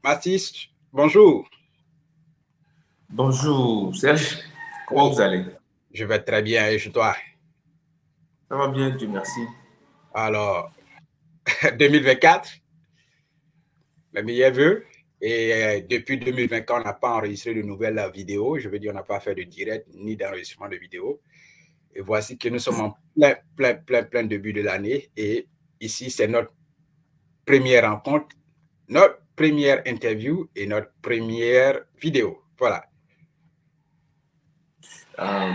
Mathis, bonjour. Bonjour Serge, comment Oui, vous allez? je vais très bien et chez toi? Ça va bien, Dieu merci. Alors, 2024, mes meilleurs vœux. Et depuis 2024, on n'a pas enregistré de nouvelles vidéos. Je veux dire, on n'a pas fait de direct ni d'enregistrement de vidéos. Et voici que nous sommes en plein début de l'année. Et ici, c'est notre première rencontre, notre première interview et notre première vidéo. Voilà. Euh,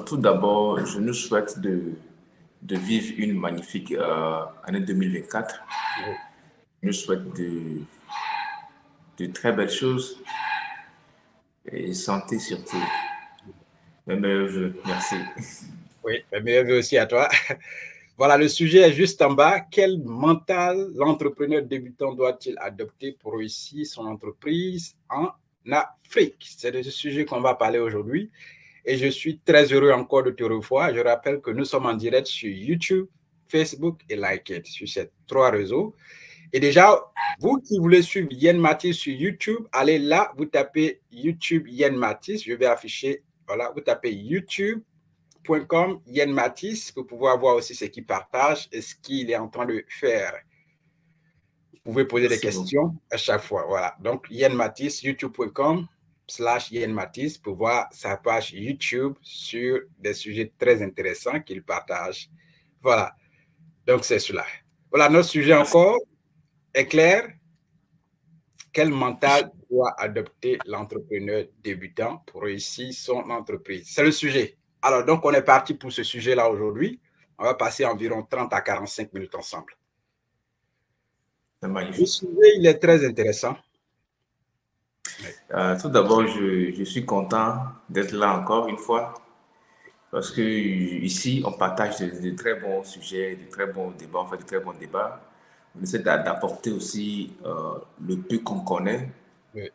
Tout d'abord, je nous souhaite de vivre une magnifique année 2024. Je nous souhaite de très belles choses et santé surtout. Mes meilleurs vœux, merci. Oui, mes meilleurs vœux aussi à toi. Voilà, le sujet est juste en bas. Quel mental l'entrepreneur débutant doit-il adopter pour réussir son entreprise en Afrique? C'est de ce sujet qu'on va parler aujourd'hui. Et je suis très heureux encore de te revoir. Je rappelle que nous sommes en direct sur YouTube, Facebook et Like sur ces trois réseaux. Et déjà, vous qui voulez suivre Yen Mathis sur YouTube, allez là, vous tapez YouTube Yen Mathis. Je vais afficher, voilà, vous tapez YouTube.com Yen Mathis pour pouvoir voir aussi ce qu'il partage et ce qu'il est en train de faire. Vous pouvez poser des Merci beaucoup. questions à chaque fois. Voilà. Donc, Yen Mathis, youtube.com/Yen Mathis pour voir sa page YouTube sur des sujets très intéressants qu'il partage. Voilà. Donc, c'est cela. Voilà, notre sujet Merci. encore est clair. Quel mental doit adopter l'entrepreneur débutant pour réussir son entreprise? C'est le sujet. Alors, donc, on est parti pour ce sujet-là aujourd'hui. On va passer environ 30 à 45 minutes ensemble. C'est Le magnifique. sujet, il est très intéressant. Tout d'abord, je suis content d'être là encore une fois parce que ici, on partage de très bons sujets, de très bons débats, on fait de très bons débats. On essaie d'apporter aussi le peu qu'on connaît Oui.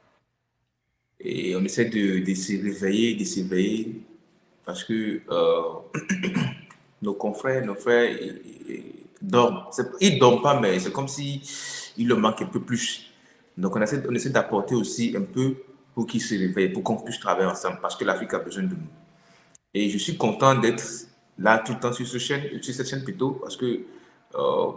et on essaie de s'éveiller parce que nos frères, dorment. Ils dorment pas, mais c'est comme si il leur manque un peu plus. Donc on essaie d'apporter aussi un peu pour qu'ils se réveillent, pour qu'on puisse travailler ensemble parce que l'Afrique a besoin de nous. Et je suis content d'être là tout le temps sur cette chaîne plutôt, parce que euh,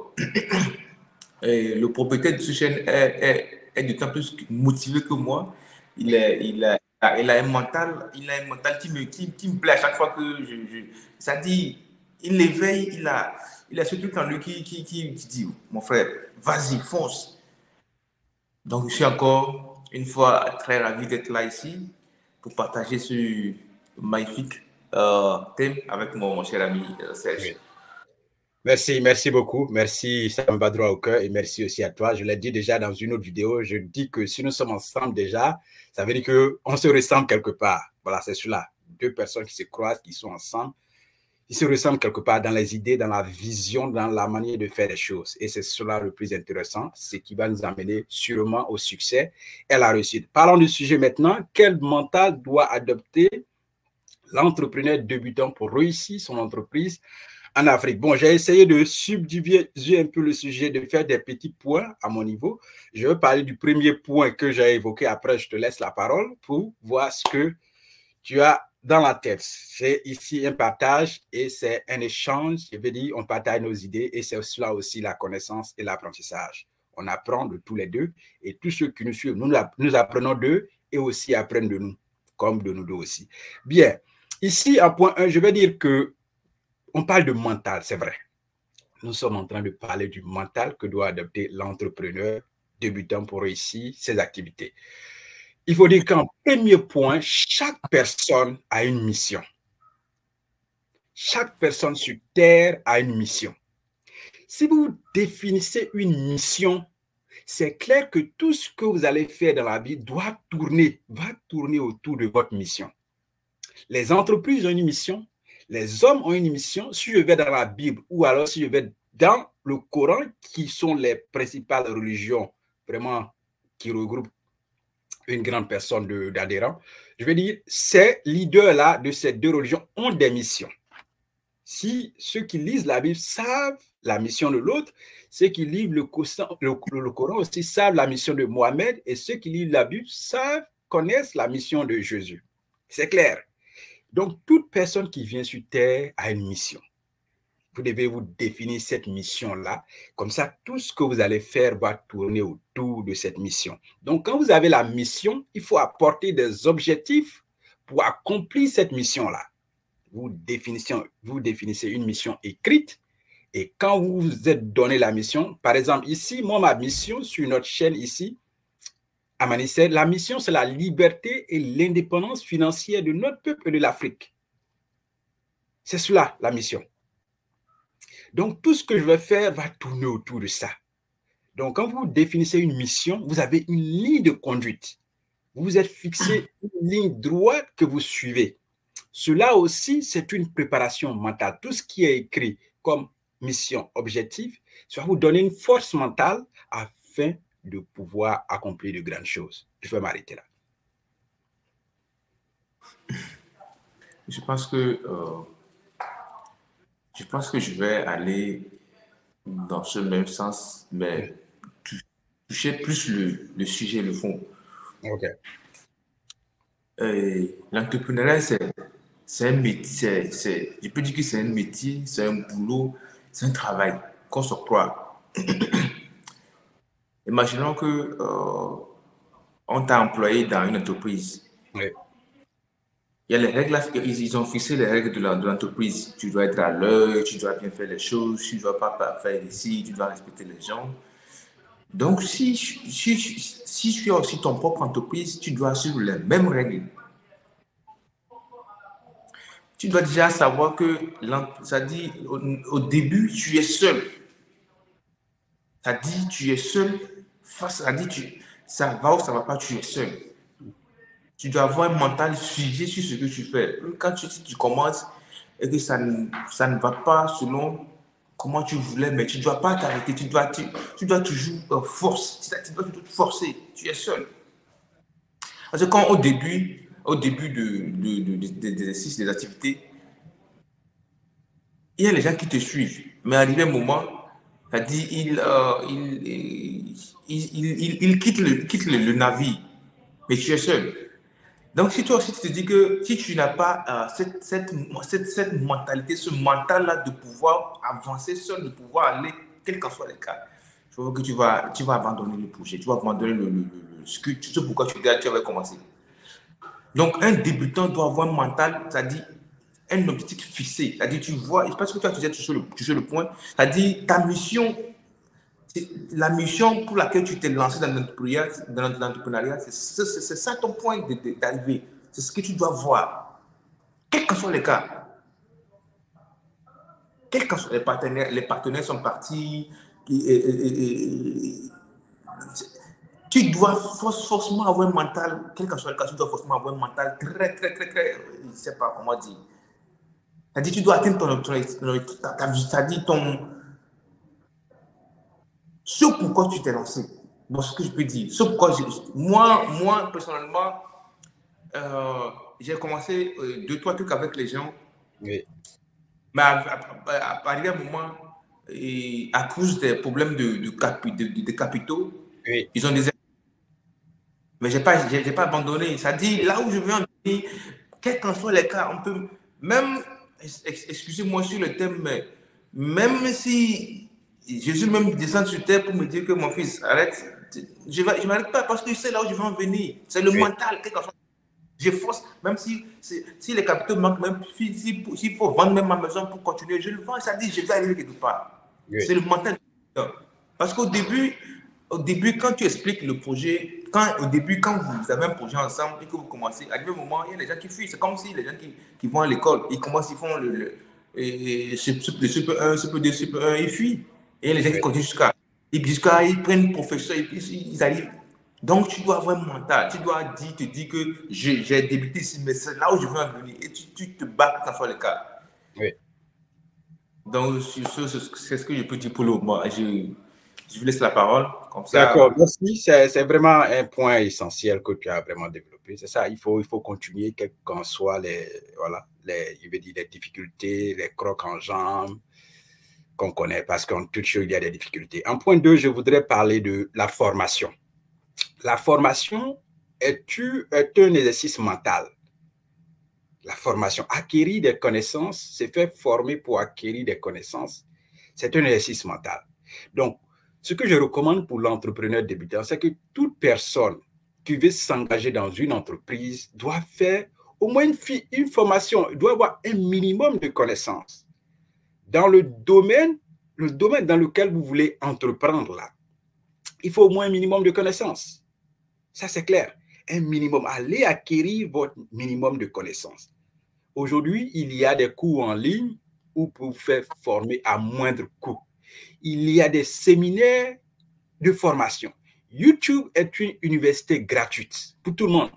le propriétaire de cette chaîne est d'autant plus motivé que moi. Il a un mental qui me plaît à chaque fois que ça dit, il l'éveille, il a ce truc en lui qui dit, mon frère, vas-y, fonce. Donc je suis encore une fois très ravi d'être là ici pour partager ce magnifique thème avec mon cher ami Serge. Oui. Merci, merci beaucoup. Merci, ça me va droit au cœur et merci aussi à toi. Je l'ai dit déjà dans une autre vidéo, je dis que si nous sommes ensemble déjà, ça veut dire qu'on se ressemble quelque part. Voilà, c'est cela. Deux personnes qui se croisent, qui sont ensemble, ils se ressemblent quelque part dans les idées, dans la vision, dans la manière de faire les choses. Et c'est cela le plus intéressant, ce qui va nous amener sûrement au succès et à la réussite. Parlons du sujet maintenant. Quel mental doit adopter l'entrepreneur débutant pour réussir son entreprise en Afrique? Bon, j'ai essayé de subdiviser un peu le sujet, de faire des petits points à mon niveau. Je vais parler du premier point que j'ai évoqué. Après, je te laisse la parole pour voir ce que tu as dans la tête. C'est ici un partage et c'est un échange. Je veux dire, on partage nos idées et c'est cela aussi la connaissance et l'apprentissage. On apprend de tous les deux et tous ceux qui nous suivent, nous apprenons d'eux et aussi apprennent de nous, comme de nous deux aussi. Bien, ici, en point 1, je vais dire que on parle de mental, c'est vrai. Nous sommes en train de parler du mental que doit adopter l'entrepreneur débutant pour réussir ses activités. Il faut dire qu'en premier point, chaque personne a une mission. Chaque personne sur Terre a une mission. Si vous définissez une mission, c'est clair que tout ce que vous allez faire dans la vie va tourner autour de votre mission. Les entreprises ont une mission, les hommes ont une mission. Si je vais dans la Bible ou alors si je vais dans le Coran, qui sont les principales religions vraiment qui regroupent une grande personne d'adhérents, je vais dire, ces leaders-là de ces deux religions ont des missions. Si ceux qui lisent la Bible savent la mission de l'autre. Ceux qui lisent le Coran aussi savent la mission de Mohamed, et ceux qui lisent la Bible connaissent la mission de Jésus. C'est clair. Donc, toute personne qui vient sur Terre a une mission. Vous devez vous définir cette mission-là. Comme ça, tout ce que vous allez faire va tourner autour de cette mission. Donc, quand vous avez la mission, il faut apporter des objectifs pour accomplir cette mission-là. Vous définissez une mission écrite, et quand vous vous êtes donné la mission, par exemple, ici, moi, ma mission sur notre chaîne ici, à Manicet, la mission, c'est la liberté et l'indépendance financière de notre peuple et de l'Afrique. C'est cela, la mission. Donc, tout ce que je vais faire va tourner autour de ça. Donc, quand vous définissez une mission, vous avez une ligne de conduite. Vous vous êtes fixé une ligne droite que vous suivez. Cela aussi, c'est une préparation mentale. Tout ce qui est écrit comme mission, objectif, ça va vous donner une force mentale afin de pouvoir accomplir de grandes choses. Je vais m'arrêter là. Je pense que je vais aller dans ce même sens, mais toucher plus le sujet, le fond. Ok. L'entrepreneuriat, c'est un métier. Je peux dire que c'est un métier, c'est un boulot, c'est un travail qu'on s'octroie. Imaginons que on t'a employé dans une entreprise. Oui. Il y a les règles, ils ont fixé les règles de l'entreprise. Tu dois être à l'heure, tu dois bien faire les choses, tu ne dois pas faire ici, tu dois respecter les gens. Donc, si tu as aussi ton propre entreprise, tu dois suivre les mêmes règles. Tu dois déjà savoir que, ça dit, au début, tu es seul. Ça dit, tu es seul. Ça dit, ça va ou ça ne va pas, tu es seul. Tu dois avoir un mental figé sur ce que tu fais. Quand tu commences et que ça ne va pas selon comment tu voulais, mais tu ne dois pas t'arrêter. Tu dois toujours forcer. Tu dois toujours te forcer. Tu es seul. Parce que quand au début des exercices, des activités, il y a les gens qui te suivent. Mais arrivé un moment, ça dit, il quitte le navire. Mais tu es seul. Donc, si toi aussi tu te dis que si tu n'as pas cette mentalité, ce mental-là de pouvoir avancer seul, de pouvoir aller, quel qu'en soit le cas, je veux que tu vas abandonner le projet, tu vas abandonner ce pourquoi tu avais commencé. Donc, un débutant doit avoir un mental, c'est-à-dire un objectif fixé. C'est-à-dire, tu vois, je pense que tu as touché le point, c'est-à-dire ta mission, la mission pour laquelle tu t'es lancé dans l'entrepreneuriat, c'est ça ton point d'arrivée. C'est ce que tu dois voir. Quels que soient les cas. Quels que soient les partenaires sont partis. Tu dois forcément avoir un mental, quel que soit le cas, tu dois forcément avoir un mental très, je ne sais pas comment dire. C'est-à-dire, tu dois atteindre ce pourquoi tu t'es lancé. Bon, ce que je peux dire. Ce pourquoi moi personnellement, j'ai commencé 2-3 trucs avec les gens. Oui. Mais arrivé un moment, à cause des problèmes de capitaux, Oui. ils ont des... Mais je n'ai pas abandonné. Ça dit, là où je veux en venir, quels qu'en soient les cas, on peut même, excusez-moi sur le thème, mais même si Jésus même descend sur terre pour me dire que mon fils, arrête, je ne m'arrête pas parce que je sais là où je veux en venir. C'est le mental, quel qu'en soit. Je force, même si les capitaux manquent, même s'il faut vendre même ma maison pour continuer, je le vends. Ça dit, je vais arriver quelque part. Oui. C'est le mental. Parce qu'au début, quand tu expliques le projet, quand vous avez un projet ensemble et que vous commencez, à un moment, il y a les gens qui fuient. C'est comme si les gens qui vont à l'école, ils commencent, ils font le CP1, CP2, CP1, ils fuient. Et les gens qui continuent jusqu'à ils prennent professeur, ils arrivent. Donc, tu dois avoir un mental. Tu dois te dire que j'ai débuté ici, mais c'est là où je veux en venir. Et tu te bats quand ce soit le cas. Oui. Donc, c'est ce que je peux dire pour le moment. Je vous laisse la parole. D'accord, merci. C'est vraiment un point essentiel que tu as vraiment développé. C'est ça, il faut continuer, quelles qu'en soient les difficultés, les crocs en jambes. qu'on connaît, parce qu'en toute chose, il y a des difficultés. En point 2, je voudrais parler de la formation. La formation est un exercice mental. La formation, acquérir des connaissances, c'est faire former pour acquérir des connaissances. C'est un exercice mental. Donc, ce que je recommande pour l'entrepreneur débutant, c'est que toute personne qui veut s'engager dans une entreprise doit faire au moins une formation, doit avoir un minimum de connaissances dans le domaine dans lequel vous voulez entreprendre là. Il faut au moins un minimum de connaissances. Ça, c'est clair. Un minimum. Allez acquérir votre minimum de connaissances. Aujourd'hui, il y a des cours en ligne où vous faire former à moindre coût. Il y a des séminaires de formation. YouTube est une université gratuite pour tout le monde.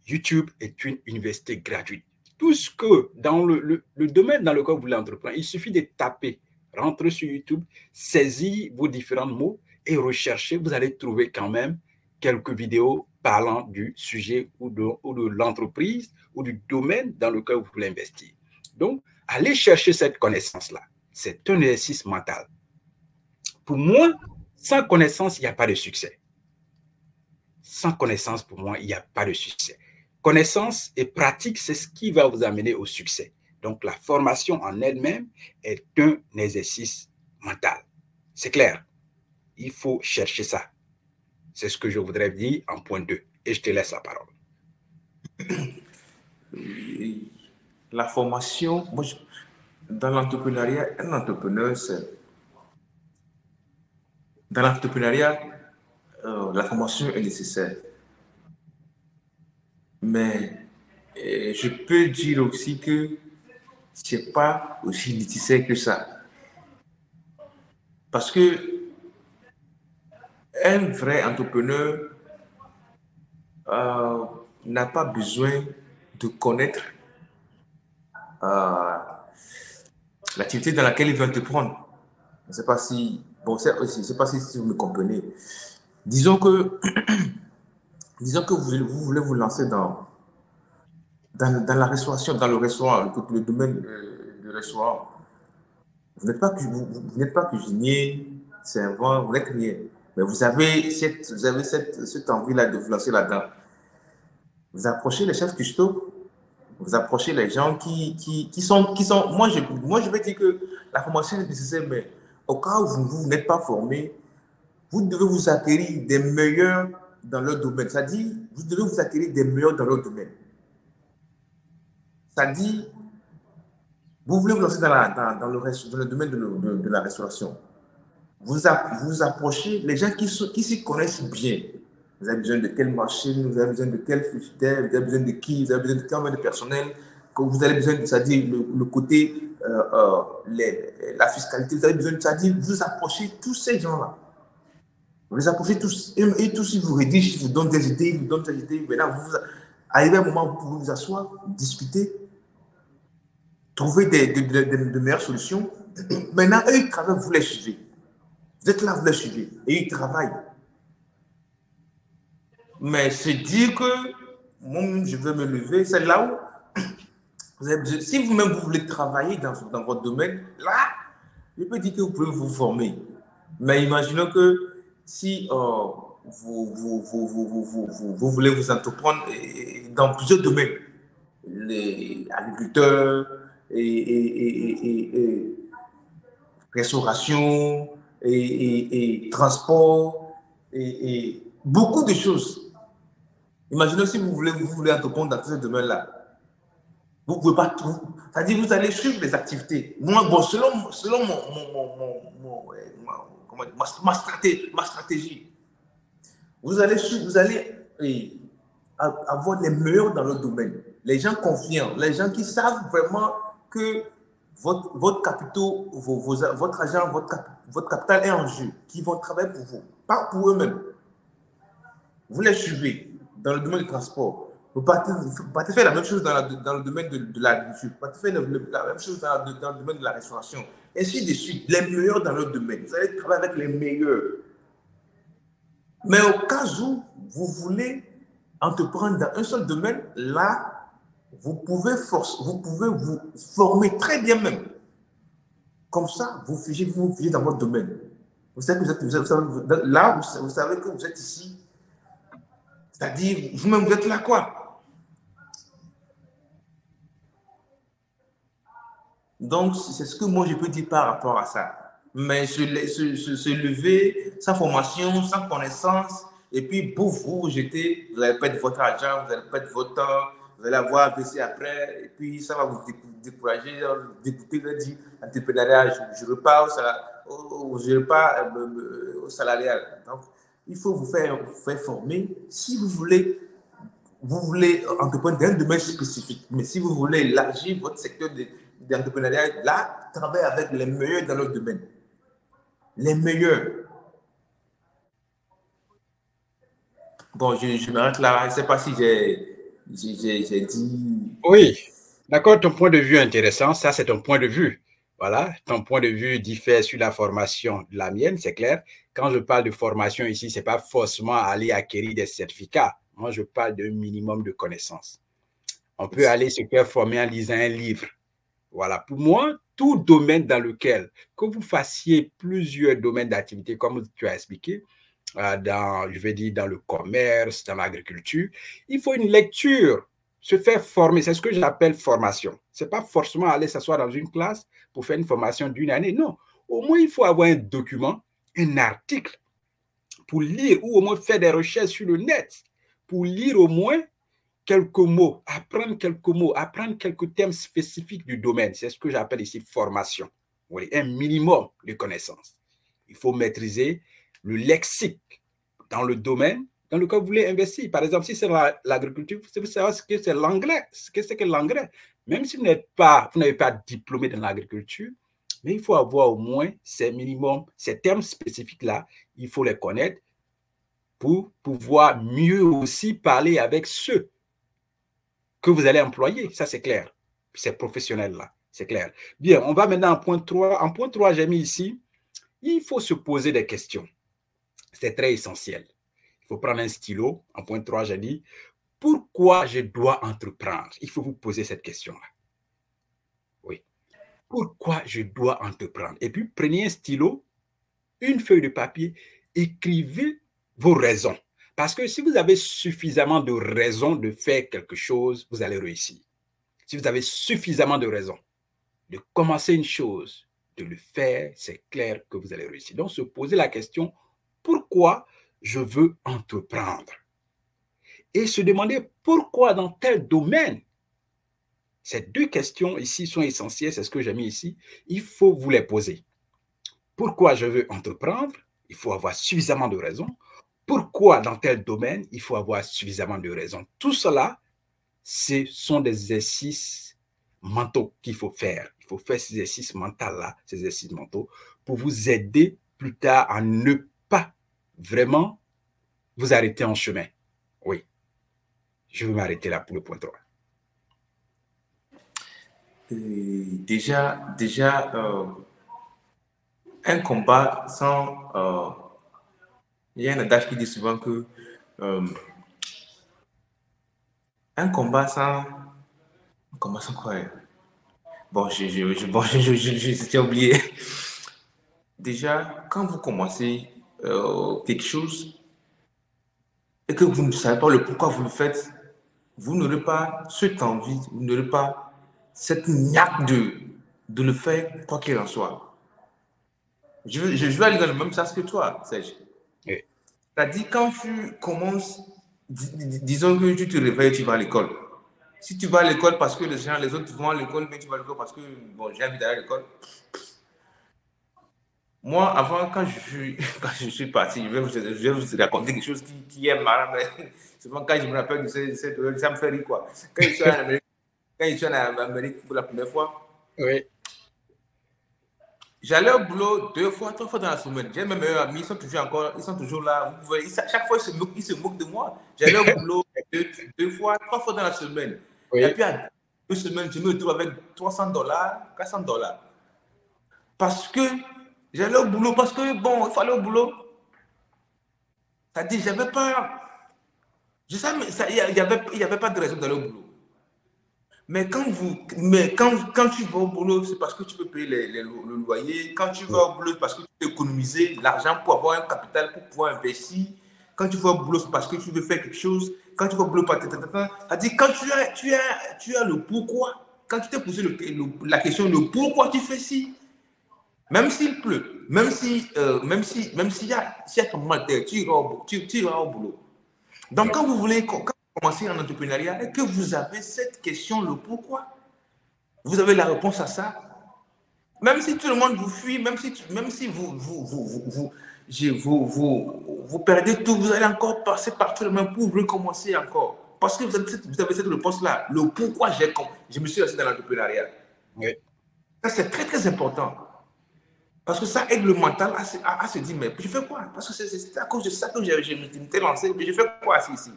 YouTube est une université gratuite. Tout ce que dans le domaine dans lequel vous voulez entreprendre, il suffit de taper, rentrer sur YouTube, saisir vos différents mots et rechercher. Vous allez trouver quand même quelques vidéos parlant du sujet ou de l'entreprise ou du domaine dans lequel vous voulez investir. Donc, allez chercher cette connaissance-là. C'est un exercice mental. Pour moi, sans connaissance, il n'y a pas de succès. Sans connaissance, pour moi, il n'y a pas de succès. Connaissance et pratique, c'est ce qui va vous amener au succès. Donc, la formation en elle-même est un exercice mental. C'est clair. Il faut chercher ça. C'est ce que je voudrais dire en point 2. Et je te laisse la parole. La formation, moi, dans l'entrepreneuriat, un entrepreneur, dans l'entrepreneuriat, la formation est nécessaire. Mais je peux dire aussi que ce n'est pas aussi nécessaire que ça. Parce que un vrai entrepreneur n'a pas besoin de connaître l'activité dans laquelle il veut entreprendre. Je ne sais pas si, si vous me comprenez. Disons que vous voulez vous lancer dans la restauration, dans le restaurant, le domaine du restaurant. Vous n'êtes pas cuisinier, serveur, vous n'êtes rien. Mais vous avez cette envie-là de vous lancer là-dedans. Vous approchez les chefs cuistots, vous approchez les gens qui sont... Moi, je vais dire que la formation est nécessaire, mais au cas où vous n'êtes pas formé, vous devez vous acquérir des meilleurs dans leur domaine. C'est-à-dire, vous devez vous acquérir des meilleurs dans leur domaine. C'est-à-dire, vous voulez vous lancer dans le domaine de la restauration. Vous approchez les gens qui s'y connaissent bien. Vous avez besoin de quelle machine, vous avez besoin de quel frigidaire, vous avez besoin de qui, vous avez besoin de combien de personnel, vous avez besoin de, c'est-à-dire le côté, la fiscalité, vous avez besoin de, c'est-à-dire vous approchez tous ces gens-là. Vous les approchez tous, et tous ils vous rédigent, ils vous donnent des idées, ils vous donnent des idées. Maintenant, vous arrivez à un moment où vous pouvez vous asseoir, discuter, trouver de meilleures solutions. Maintenant, eux, ils travaillent, vous les suivez. Vous êtes là, vous les suivez. Et ils travaillent. Mais c'est dire que moi, je vais me lever, c'est là où vous avez besoin. Si vous-même, vous voulez travailler dans votre domaine, là, je peux dire que vous pouvez vous former. Mais imaginons que si vous voulez vous entreprendre dans plusieurs domaines, les agriculteurs, et restauration, et transport, et beaucoup de choses. Imaginez si vous voulez entreprendre dans ce domaine-là. Vous ne pouvez pas tout. C'est-à-dire vous allez suivre les activités. Moi, bon, selon ma stratégie, vous allez avoir les meilleurs dans leur domaine. Les gens confiants, les gens qui savent vraiment que votre capital, votre argent, votre capital est en jeu, qui vont travailler pour vous, pas pour eux-mêmes. Vous les suivez dans le domaine du transport. Vous partez faire la même chose dans le domaine de l'agriculture. Vous partez faire la même chose dans le domaine de la restauration. Ainsi de suite. Les meilleurs dans leur domaine. Vous allez travailler avec les meilleurs. Mais au cas où vous voulez entreprendre dans un seul domaine, là, vous pouvez vous former très bien même. Comme ça, vous figez dans votre domaine. Vous savez que là, vous savez que vous êtes ici. C'est-à-dire, vous-même, vous êtes là, quoi. Donc, c'est ce que moi, je peux dire par rapport à ça. Mais se lever sans formation, sans connaissance, et puis, bouf, vous jetez, vous allez perdre votre argent, vous allez perdre votre temps, vous allez avoir baissé après, et puis ça va vous décourager, vous dégoûter, vous dire, entrepreneuriat, je repars au salarial. Donc, il faut vous faire former. Si vous voulez entreprendre dans un domaine spécifique, mais si vous voulez élargir votre secteur d'entrepreneuriat, là, travaillez avec les meilleurs dans leur domaine. Les meilleurs. Bon, je m'arrête là. Je ne sais pas si j'ai dit... Oui, d'accord, ton point de vue est intéressant. Ça, c'est ton point de vue. Voilà, ton point de vue diffère sur la formation de la mienne, c'est clair. Quand je parle de formation ici, ce n'est pas forcément aller acquérir des certificats. Moi, je parle d'un minimum de connaissances. On peut aller se faire former en lisant un livre. Voilà, pour moi, tout domaine dans lequel, que vous fassiez plusieurs domaines d'activité, comme tu as expliqué, je vais dire dans le commerce, dans l'agriculture, il faut une lecture, se faire former. C'est ce que j'appelle formation. Ce n'est pas forcément aller s'asseoir dans une classe pour faire une formation d'une année. Non, au moins, il faut avoir un document, un article pour lire ou au moins faire des recherches sur le net pour lire au moins quelques mots, apprendre quelques thèmes spécifiques du domaine. C'est ce que j'appelle ici formation. Oui, un minimum de connaissances. Il faut maîtriser le lexique dans le domaine dans lequel vous voulez investir. Par exemple, si c'est l'agriculture, vous devez savoir ce que c'est l'engrais, ce que c'est que l'engrais. Même si vous n'avez pas diplômé dans l'agriculture, mais il faut avoir au moins ces minimums, ces termes spécifiques-là, il faut les connaître pour pouvoir mieux aussi parler avec ceux que vous allez employer. Ça, c'est clair. Ces professionnels-là, c'est clair. Bien, on va maintenant en point 3. En point 3, j'ai mis ici, il faut se poser des questions. C'est très essentiel. Il faut prendre un stylo. En point 3, j'ai dit, pourquoi je dois entreprendre? Il faut vous poser cette question-là. Oui. Pourquoi je dois entreprendre? Et puis, prenez un stylo, une feuille de papier, écrivez vos raisons. Parce que si vous avez suffisamment de raisons de faire quelque chose, vous allez réussir. Si vous avez suffisamment de raisons de commencer une chose, de le faire, c'est clair que vous allez réussir. Donc, se poser la question, pourquoi je veux entreprendre? Et se demander pourquoi dans tel domaine. Ces deux questions ici sont essentielles, c'est ce que j'ai mis ici. Il faut vous les poser. Pourquoi je veux entreprendre? Il faut avoir suffisamment de raisons. Pourquoi dans tel domaine? Il faut avoir suffisamment de raisons. Tout cela, ce sont des exercices mentaux qu'il faut faire. Il faut faire ces exercices mentaux-là, ces exercices mentaux, pour vous aider plus tard à ne pas vraiment vous arrêter en chemin. Oui. Je vais m'arrêter là pour le point 3. Déjà, un combat sans... il y a un adage qui dit souvent que un combat sans quoi? Bon, j'ai oublié. Déjà, quand vous commencez quelque chose et que vous ne savez pas le pourquoi vous le faites, vous n'aurez pas cette envie, vous n'aurez pas cette niaque de le faire, quoi qu'il en soit. Je vais aller dans le même sens que toi, Serge. Oui. C'est-à-dire, quand tu commences, disons que tu te réveilles, tu vas à l'école. Si tu vas à l'école parce que les autres vont à l'école, mais tu vas à l'école parce que, bon, j'ai envie d'aller à l'école. Moi, avant, quand je suis parti, je vais vous raconter quelque chose qui est marrant, mais souvent quand je me rappelle de ça me fait rire, quoi. Quand je suis en Amérique pour la première fois, oui. J'allais au boulot 2 fois, 3 fois dans la semaine. J'ai mes meilleurs amis, ils sont toujours là. Vous voyez, chaque fois, ils se moquent de moi. J'allais au boulot 2 fois, 3 fois dans la semaine. Oui. Et puis, à 2 semaines, je me retrouve avec $300, $400. Parce que j'allais au boulot, parce que, bon, il fallait au boulot. C'est-à-dire, j'avais pas... Je savais, il n'y avait pas de raison d'aller au boulot. quand tu vas au boulot, c'est parce que tu peux payer le loyer. Quand tu vas au boulot, c'est parce que tu peux économiser l'argent pour avoir un capital pour pouvoir investir. Quand tu vas au boulot, c'est parce que tu veux faire quelque chose. Quand tu vas au boulot, c'est-à-dire quand tu as le pourquoi, quand tu t'es posé la question, le pourquoi tu fais ci, même s'il pleut, même s'il y a ton matin, tu iras au boulot. Donc, quand vous commencer en entrepreneuriat et que vous avez cette question, le pourquoi, vous avez la réponse à ça. Même si tout le monde vous fuit, même si vous perdez tout, vous allez encore passer par tout le monde pour recommencer encore. Parce que vous avez cette réponse-là. Le pourquoi je me suis lancé dans l'entrepreneuriat. Oui. Ça, c'est très, très important. Parce que ça aide le mental à se dire, mais je fais quoi? Parce que c'est à cause de ça que je m'étais lancé, mais je fais quoi ici?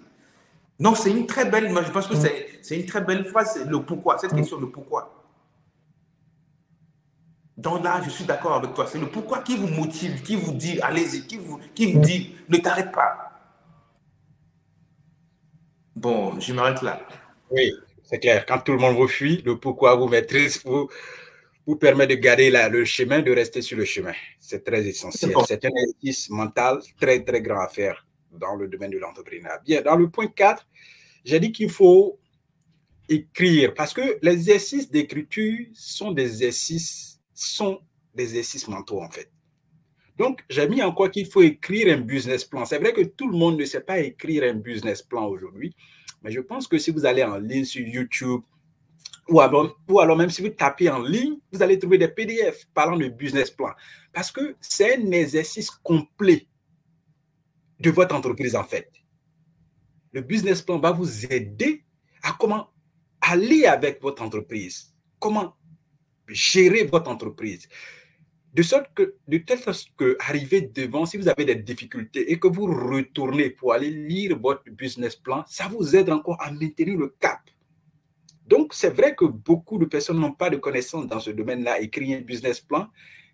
Donc, c'est une très belle, je pense que c'est une très belle phrase, le pourquoi, cette question, le pourquoi. Donc là, je suis d'accord avec toi. C'est le pourquoi qui vous motive, qui vous dit, allez-y, qui vous dit, ne t'arrête pas. Bon, je m'arrête là. Oui, c'est clair. Quand tout le monde vous fuit, le pourquoi vous maîtrise, vous permet de garder le chemin, de rester sur le chemin. C'est très essentiel. C'est un exercice mental très, très grand à faire dans le domaine de l'entrepreneuriat. Bien, dans le point 4, j'ai dit qu'il faut écrire parce que les exercices d'écriture sont des exercices mentaux en fait. Donc, j'ai mis encore qu'il faut écrire un business plan. C'est vrai que tout le monde ne sait pas écrire un business plan aujourd'hui, mais je pense que si vous allez en ligne sur YouTube ou alors même si vous tapez en ligne, vous allez trouver des PDF parlant de business plan parce que c'est un exercice complet de votre entreprise en fait. Le business plan va vous aider à comment aller avec votre entreprise, comment gérer votre entreprise. De telle sorte que arriver devant, si vous avez des difficultés et que vous retournez pour aller lire votre business plan, ça vous aide encore à maintenir le cap. Donc, c'est vrai que beaucoup de personnes n'ont pas de connaissances dans ce domaine-là, écrire un business plan,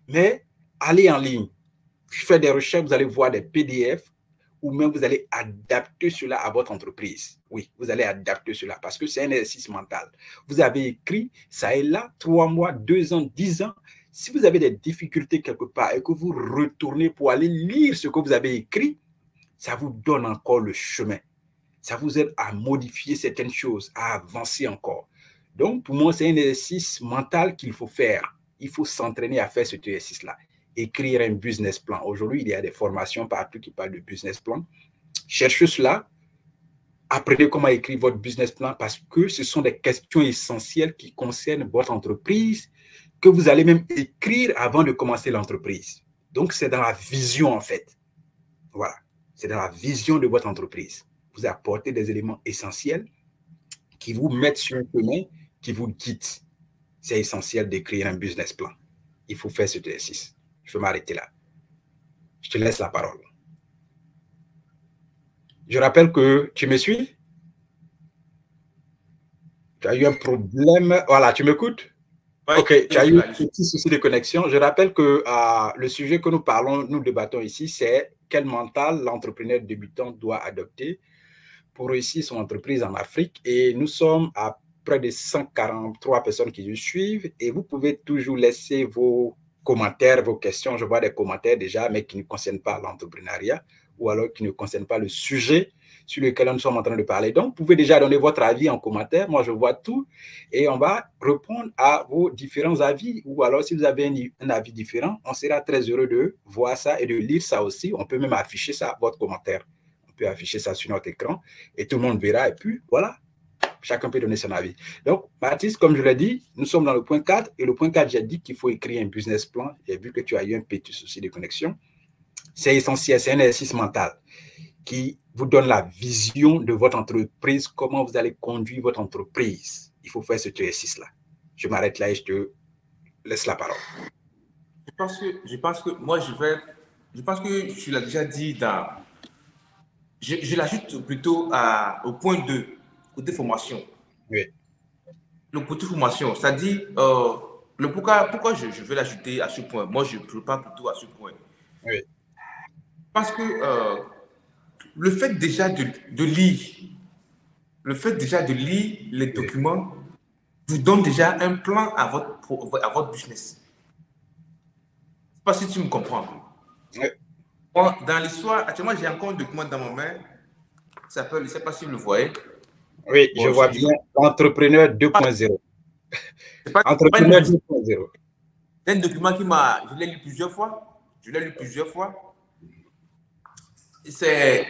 mais allez en ligne, faites des recherches, vous allez voir des PDF ou même vous allez adapter cela à votre entreprise. Oui, vous allez adapter cela parce que c'est un exercice mental. Vous avez écrit, ça est là, 3 mois, 2 ans, 10 ans. Si vous avez des difficultés quelque part et que vous retournez pour aller lire ce que vous avez écrit, ça vous donne encore le chemin. Ça vous aide à modifier certaines choses, à avancer encore. Donc, pour moi, c'est un exercice mental qu'il faut faire. Il faut s'entraîner à faire cet exercice-là. Écrire un business plan. Aujourd'hui, il y a des formations partout qui parlent de business plan. Cherchez cela. Apprenez comment écrire votre business plan parce que ce sont des questions essentielles qui concernent votre entreprise que vous allez même écrire avant de commencer l'entreprise. Donc, c'est dans la vision, en fait. Voilà. C'est dans la vision de votre entreprise. Vous apportez des éléments essentiels qui vous mettent sur un chemin, qui vous guident. C'est essentiel d'écrire un business plan. Il faut faire cet exercice. Je vais m'arrêter là. Je te laisse la parole. Je rappelle que tu me suis. Tu as eu un problème. Voilà, tu m'écoutes? Oui, ok, tu as eu un petit souci de connexion. Je rappelle que le sujet que nous parlons, nous débattons ici, c'est quel mental l'entrepreneur débutant doit adopter pour réussir son entreprise en Afrique. Et nous sommes à près de 143 personnes qui nous suivent et vous pouvez toujours laisser vos commentaires, vos questions. Je vois des commentaires déjà, mais qui ne concernent pas l'entrepreneuriat ou alors qui ne concernent pas le sujet sur lequel nous sommes en train de parler. Donc, vous pouvez déjà donner votre avis en commentaire. Moi, je vois tout et on va répondre à vos différents avis ou alors si vous avez un avis différent, on sera très heureux de voir ça et de lire ça aussi. On peut même afficher ça, votre commentaire. On peut afficher ça sur notre écran et tout le monde verra et puis voilà. Chacun peut donner son avis. Donc, Mathis, comme je l'ai dit, nous sommes dans le point 4 et le point 4, j'ai dit qu'il faut écrire un business plan. J'ai vu que tu as eu un petit souci de connexion. C'est essentiel, c'est un exercice mental qui vous donne la vision de votre entreprise, comment vous allez conduire votre entreprise. Il faut faire cet exercice-là. Je m'arrête là et je te laisse la parole. Je pense que tu l'as déjà dit dans... Je l'ajoute plutôt au point 2, côté formation. Oui. Le côté formation, c'est-à-dire, pourquoi je vais l'ajouter à ce point. Moi, je parle plutôt à ce point. Oui. Parce que le fait déjà de lire les documents vous donne déjà un plan à votre business. Je ne sais pas si tu me comprends. Oui. Bon, dans l'histoire, actuellement, j'ai encore un document dans ma main. Ça s'appelle, je ne sais pas si vous le voyez. Oui, Bon, je vois bien l'entrepreneur 2.0. Entrepreneur 2.0. C'est un document qui m'a. Je l'ai lu plusieurs fois. Je l'ai lu plusieurs fois.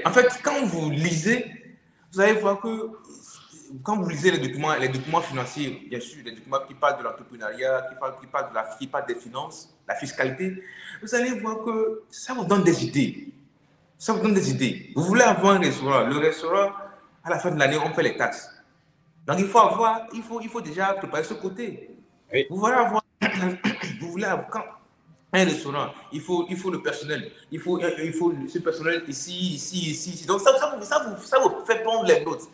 En fait, quand vous lisez, vous allez voir que quand vous lisez les documents financiers, bien sûr, les documents qui parlent de l'entrepreneuriat, qui parlent des finances, la fiscalité, vous allez voir que ça vous donne des idées. Ça vous donne des idées. Vous voulez avoir un restaurant. Le restaurant, à la fin de l'année, on fait les taxes. Donc, il faut déjà préparer ce côté. Oui. Vous voulez avoir, un restaurant, il faut le personnel. Il faut ce personnel ici. Donc, ça vous fait prendre les notes.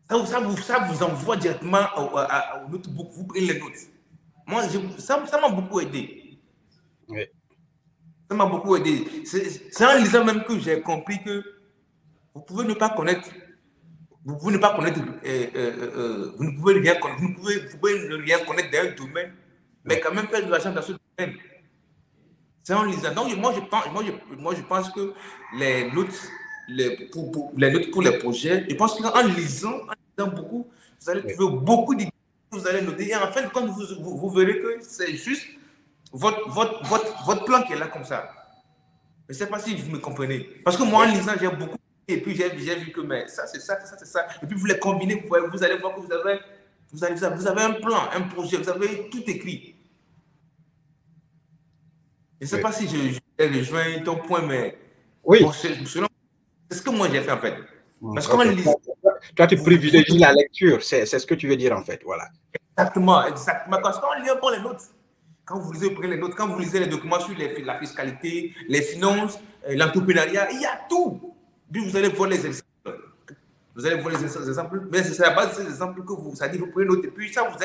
Ça vous envoie directement au notebook. Vous prenez les notes. Moi, ça m'a beaucoup aidé. Oui. Ça m'a beaucoup aidé. C'est en lisant même que j'ai compris que vous pouvez ne pas connaître. Vous pouvez ne pas connaître. Vous ne pouvez rien connaître. Vous pouvez ne rien connaître dans un domaine, mais quand même faire de l'argent dans ce domaine. C'est en lisant. Donc, moi, je pense que les notes, les notes pour les projets, je pense qu'en lisant beaucoup, vous allez trouver beaucoup d'idées, vous allez noter. Et en fait, quand vous verrez que c'est juste votre plan qui est là comme ça. Je ne sais pas si vous me comprenez. Parce que moi, en lisant, j'ai beaucoup. Et puis, j'ai vu que mais ça, c'est ça, c'est ça. Et puis, vous les combinez, vous allez voir que vous avez un plan, un projet, vous avez tout écrit. Je ne sais pas si je rejoins ton point, mais oui. Bon, c'est ce que moi j'ai fait en fait. Parce qu'en lisant. Toi, tu privilégies la lecture, c'est ce que tu veux dire en fait. Voilà. Exactement. Parce qu'on lit un peu les notes. Quand vous lisez les documents sur la fiscalité, les finances, l'entrepreneuriat, il y a tout. Puis vous allez voir les exemples. Mais c'est à base de ces exemples que vous prenez note. Et puis ça vous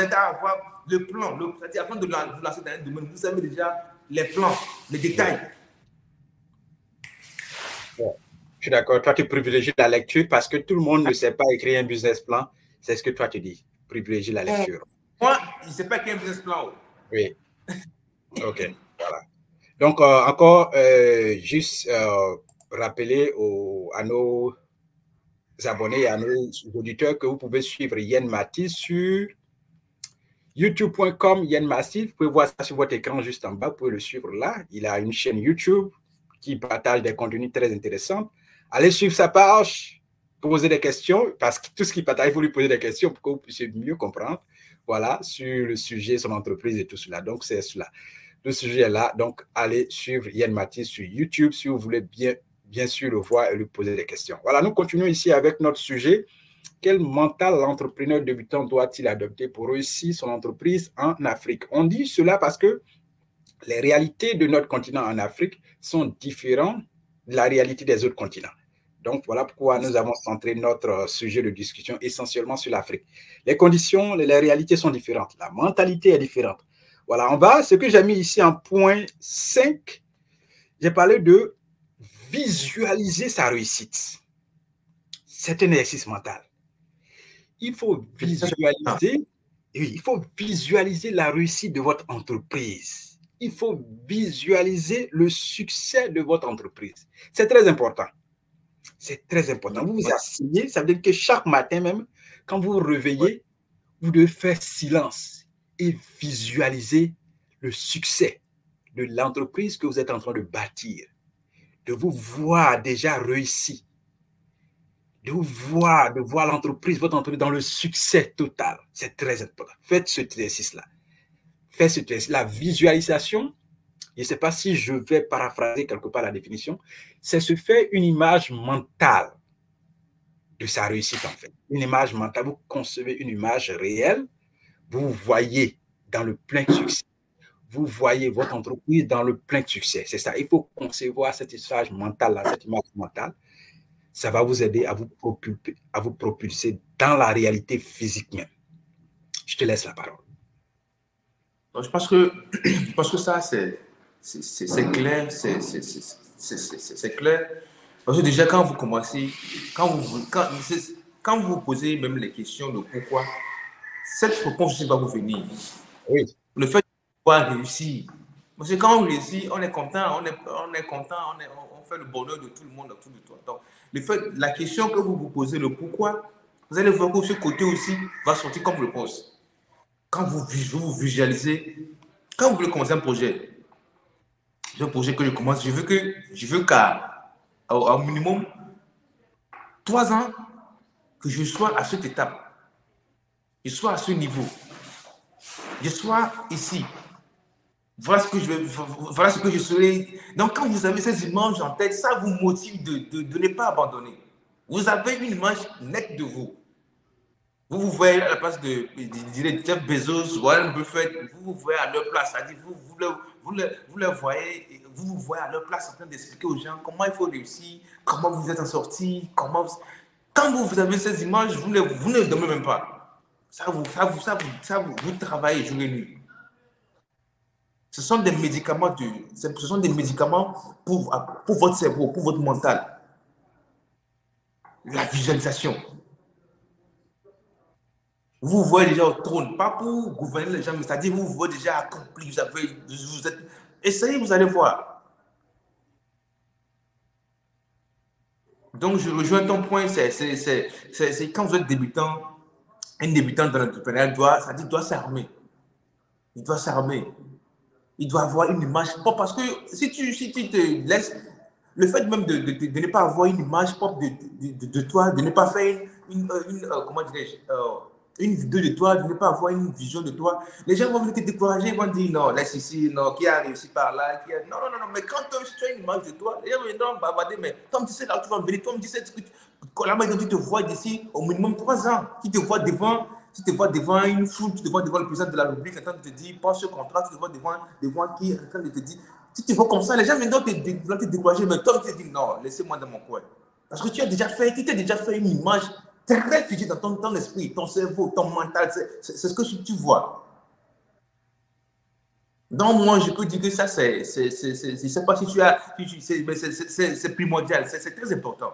aide à avoir le plan. C'est-à-dire, avant de vous lancer dans un domaine, vous avez déjà les plans, les détails. Ouais. Je suis d'accord. Toi, tu privilégies la lecture parce que tout le monde ne sait pas écrire un business plan. C'est ce que toi, tu dis. Privilégie la lecture. Moi, je ne sais pas écrire un business plan. Oui. OK. Voilà. Donc, encore, juste rappeler à nos abonnés et à nos auditeurs que vous pouvez suivre Yen Mathis sur youtube.com, Yen Mathis. Vous pouvez voir ça sur votre écran juste en bas. Vous pouvez le suivre là. Il a une chaîne YouTube qui partage des contenus très intéressants. Allez suivre sa page, poser des questions, parce que tout ce qu'il partage, il faut lui poser des questions pour que vous puissiez mieux comprendre, voilà, sur le sujet, son entreprise et tout cela. Donc, c'est cela. Le sujet est là. Donc, allez suivre Yen Mathis sur YouTube si vous voulez bien sûr le voir et lui poser des questions. Voilà, nous continuons ici avec notre sujet. Quel mental l'entrepreneur débutant doit-il adopter pour réussir son entreprise en Afrique? On dit cela parce que les réalités de notre continent en Afrique sont différentes de la réalité des autres continents. Donc, voilà pourquoi nous avons centré notre sujet de discussion essentiellement sur l'Afrique. Les conditions, les réalités sont différentes. La mentalité est différente. Voilà, ce que j'ai mis ici en point 5, j'ai parlé de visualiser sa réussite. C'est un exercice mental. Il faut visualiser la réussite de votre entreprise. Il faut visualiser le succès de votre entreprise. C'est très important. C'est très important. Vous vous asseyez, ça veut dire que chaque matin même, quand vous vous réveillez, vous devez faire silence et visualiser le succès de l'entreprise que vous êtes en train de bâtir, de vous voir déjà réussi, de voir l'entreprise, votre entreprise dans le succès total. C'est très important. Faites cet exercice-là. Faites cet exercice. La visualisation, je ne sais pas si je vais paraphraser quelque part la définition, c'est se faire une image mentale de sa réussite en fait. Une image mentale, vous concevez une image réelle, vous voyez dans le plein succès. Vous voyez votre entreprise dans le plein succès. C'est ça. Il faut concevoir cette image mentale, cette image mentale. Ça va vous aider à vous propulser dans la réalité physique même. Je te laisse la parole. Donc, je pense que ça, c'est clair. C'est clair. Parce que déjà, quand vous commencez, quand quand vous vous posez même les questions de pourquoi, cette réponse va vous venir. Oui. Le fait de pouvoir réussir. Parce que quand on réussit, on est content, on est content, on fait le bonheur de tout le monde autour de toi. Donc, le fait, la question que vous vous posez, le pourquoi, vous allez voir que ce côté aussi va sortir comme réponse. Quand vous visualisez, quand vous voulez commencer un projet, c'est un projet que je commence, je veux qu'à au minimum 3 ans, que je sois à cette étape, je sois à ce niveau, je sois ici. Voilà ce que voilà ce que je serai. Donc, quand vous avez ces images en tête, ça vous motive de ne pas abandonner. Vous avez une image nette de vous. Vous voyez à la place de Jeff Bezos, Warren Buffett, vous voyez à leur place. C'est-à-dire, vous les voyez, vous voyez à leur place en train d'expliquer aux gens comment il faut réussir, comment vous êtes en sortie, comment vous... Quand vous avez ces images, vous ne dormez même pas. Vous travaillez jour et nuit. Ce sont des médicaments, pour votre cerveau, pour votre mental. La visualisation. Vous voyez déjà au trône, pas pour gouverner les gens, mais c'est-à-dire vous voyez déjà accompli, vous êtes... Essayez, vous allez voir. Donc, je rejoins ton point, c'est quand vous êtes débutant, un débutant dans l'entrepreneuriat doit s'armer. Il doit s'armer. Il doit avoir une image propre parce que si tu te laisses, le fait même de ne pas avoir une image propre de toi, de ne pas faire comment dirais-je, une vidéo de toi, de ne pas avoir une vision de toi, les gens vont venir te décourager, ils vont dire non, laisse ici, non, qui a réussi par là, non, non, non, non, mais quand tu as une image de toi, les gens vont bavarder, mais comme tu sais là où tu vas venir, comme tu sais que là maintenant tu te vois d'ici au minimum 3 ans, tu te vois devant. Tu te vois devant une foule, tu te vois devant le président de la République en train de te dire, pense ce contrat, tu te vois devant qui en train de te dire, tu te vois comme ça, les gens viennent te décourager, mais toi tu te dis, non, laissez-moi dans mon coin. Parce que tu t'es déjà fait une image très figée dans ton esprit, ton cerveau, ton mental, c'est ce que tu vois. Donc moi, je peux dire que ça, je ne sais pas si tu as, mais c'est primordial, c'est très important.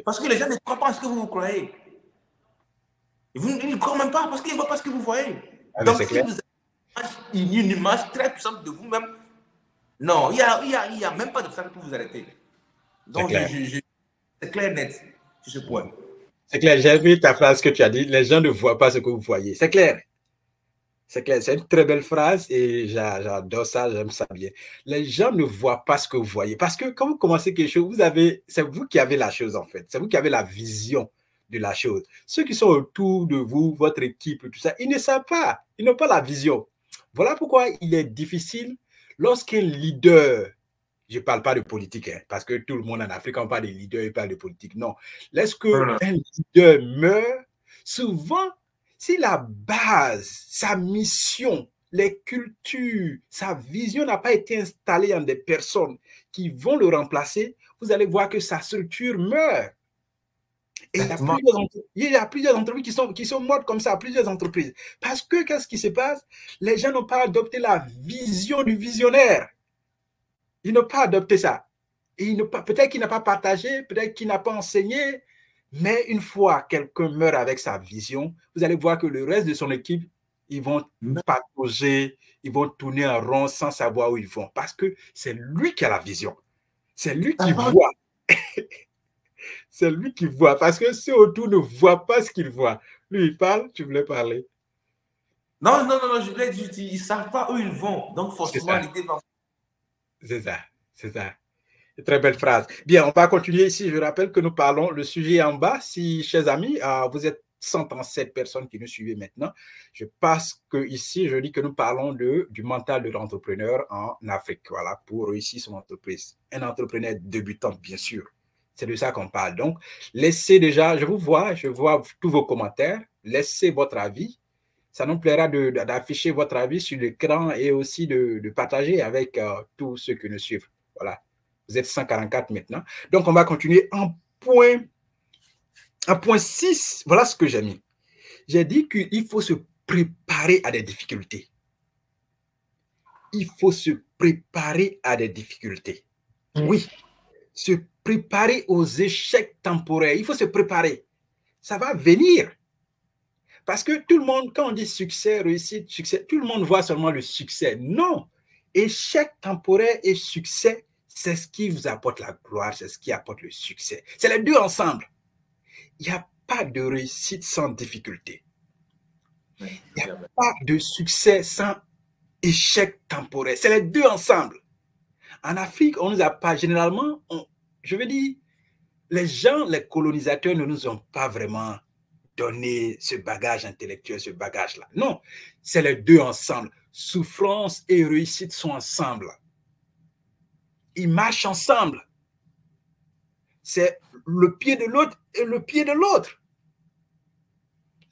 Parce que les gens ne croient pas à ce que vous croyez. Ils ne croient même pas parce qu'ils ne voient pas ce que vous voyez. Ah, Donc, si clair. vous avez une image très puissante de vous-même, non, il n'y a même pas d'obstacle pour vous arrêter. Donc, c'est clair net sur ce point. C'est clair, j'ai vu ta phrase que tu as dit, les gens ne voient pas ce que vous voyez. C'est clair. C'est clair, c'est une très belle phrase et j'adore ça, j'aime ça bien. Les gens ne voient pas ce que vous voyez parce que quand vous commencez quelque chose, c'est vous qui avez la chose en fait, c'est vous qui avez la vision de la chose. Ceux qui sont autour de vous, votre équipe, tout ça, ils ne savent pas, ils n'ont pas la vision. Voilà pourquoi il est difficile lorsqu'un leader, je ne parle pas de politique, hein, parce que tout le monde en Afrique, on parle de leader, il parle de politique. Non, lorsqu'un leader meurt, souvent, si la base, sa mission, les cultures, sa vision n'a pas été installée en des personnes qui vont le remplacer, vous allez voir que sa structure meurt. Et il y a plusieurs entreprises qui sont mortes comme ça, plusieurs entreprises. Parce que qu'est-ce qui se passe? Les gens n'ont pas adopté la vision du visionnaire. Ils n'ont pas adopté ça. Peut-être qu'il n'a pas partagé, peut-être qu'il n'a pas enseigné, mais une fois quelqu'un meurt avec sa vision, vous allez voir que le reste de son équipe, ils vont patauger, ils vont tourner en rond sans savoir où ils vont, parce que c'est lui qui a la vision. C'est lui qui voit. C'est lui qui voit, parce que ceux autour ne voient pas ce qu'il voit. Lui, il parle, tu voulais parler. Non, je voulais dire, ils ne savent pas où ils vont. Donc, forcément, l'idée va... C'est ça, c'est ça. Très belle phrase. Bien, on va continuer ici. Je rappelle que nous parlons, le sujet est en bas. Si, chers amis, vous êtes 137 personnes qui nous suivent maintenant, je passe que ici, je dis que nous parlons du mental de l'entrepreneur en Afrique, voilà, pour réussir son entreprise. Un entrepreneur débutant, bien sûr. C'est de ça qu'on parle. Donc, laissez déjà, je vois tous vos commentaires. Laissez votre avis. Ça nous plaira d'afficher votre avis sur l'écran et aussi de partager avec tous ceux qui nous suivent. Voilà. Vous êtes 144 maintenant. Donc, on va continuer en point 6. Voilà ce que j'ai mis. J'ai dit qu'il faut se préparer à des difficultés. Il faut se préparer à des difficultés. Oui. Se préparer aux échecs temporaires. Il faut se préparer. Ça va venir. Parce que tout le monde, quand on dit succès, réussite, succès, tout le monde voit seulement le succès. Non. Échec temporaire et succès, c'est ce qui vous apporte la gloire, c'est ce qui apporte le succès. C'est les deux ensemble. Il n'y a pas de réussite sans difficulté. Il n'y a pas de succès sans échec temporaire. C'est les deux ensemble. En Afrique, on nous a pas, généralement, je veux dire, les gens, les colonisateurs ne nous ont pas vraiment donné ce bagage intellectuel, ce bagage-là. Non, c'est les deux ensemble. Souffrance et réussite sont ensemble. Ils marchent ensemble. C'est le pied de l'autre et le pied de l'autre.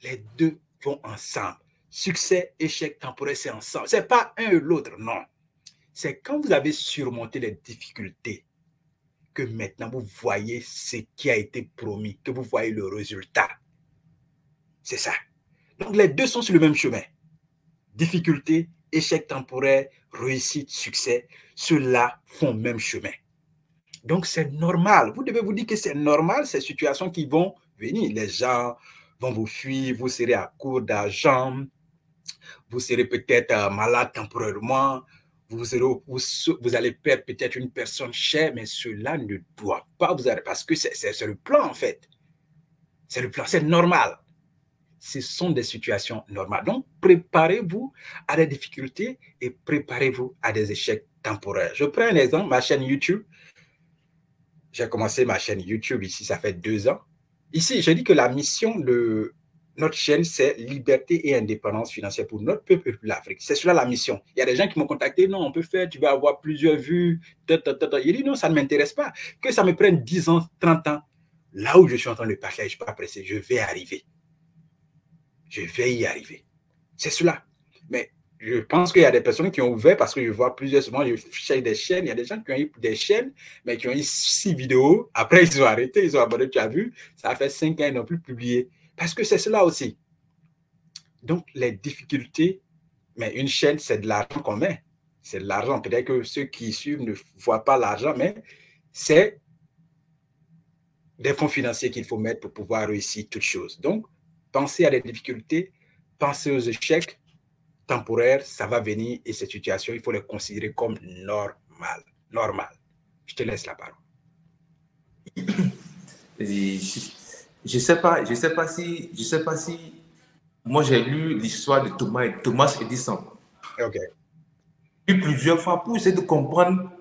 Les deux vont ensemble. Succès, échec temporaire, c'est ensemble. Ce n'est pas un ou l'autre, non. C'est quand vous avez surmonté les difficultés que maintenant vous voyez ce qui a été promis, que vous voyez le résultat. C'est ça. Donc les deux sont sur le même chemin. Difficulté, échec temporaire, réussite, succès, ceux-là font le même chemin. Donc c'est normal. Vous devez vous dire que c'est normal, ces situations qui vont venir. Les gens vont vous fuir, vous serez à court d'argent, vous serez peut-être malade temporairement, vous allez perdre peut-être une personne chère, mais cela ne doit pas vous arrêter parce que c'est le plan en fait. C'est le plan, c'est normal. Ce sont des situations normales. Donc, préparez-vous à des difficultés et préparez-vous à des échecs temporaires. Je prends un exemple, ma chaîne YouTube. J'ai commencé ma chaîne YouTube ici, ça fait 2 ans. Ici, je dis que la mission de notre chaîne, c'est liberté et indépendance financière pour notre peuple et pour l'Afrique. C'est cela la mission. Il y a des gens qui m'ont contacté, non, on peut faire, tu vas avoir plusieurs vues. Il dit non, ça ne m'intéresse pas. Que ça me prenne 10 ans, 30 ans. Là où je suis en train de parler, je ne suis pas pressé, je vais arriver. Je vais y arriver. C'est cela. Mais je pense qu'il y a des personnes qui ont ouvert parce que je vois plusieurs, souvent, je cherche des chaînes. Il y a des gens qui ont eu des chaînes, mais qui ont eu 6 vidéos. Après, ils ont arrêté, ils ont abandonné. Tu as vu, ça a fait 5 ans, ils n'ont plus publié. Parce que c'est cela aussi. Donc, les difficultés, mais une chaîne, c'est de l'argent qu'on met. C'est de l'argent. Peut-être que ceux qui suivent ne voient pas l'argent, mais c'est des fonds financiers qu'il faut mettre pour pouvoir réussir toutes choses. Donc, pensez à des difficultés, pensez aux échecs temporaires, ça va venir et ces situations, il faut les considérer comme normales. Normal. Je te laisse la parole. Je sais pas si moi j'ai lu l'histoire de Thomas Edison. Ok. Plusieurs fois pour essayer de comprendre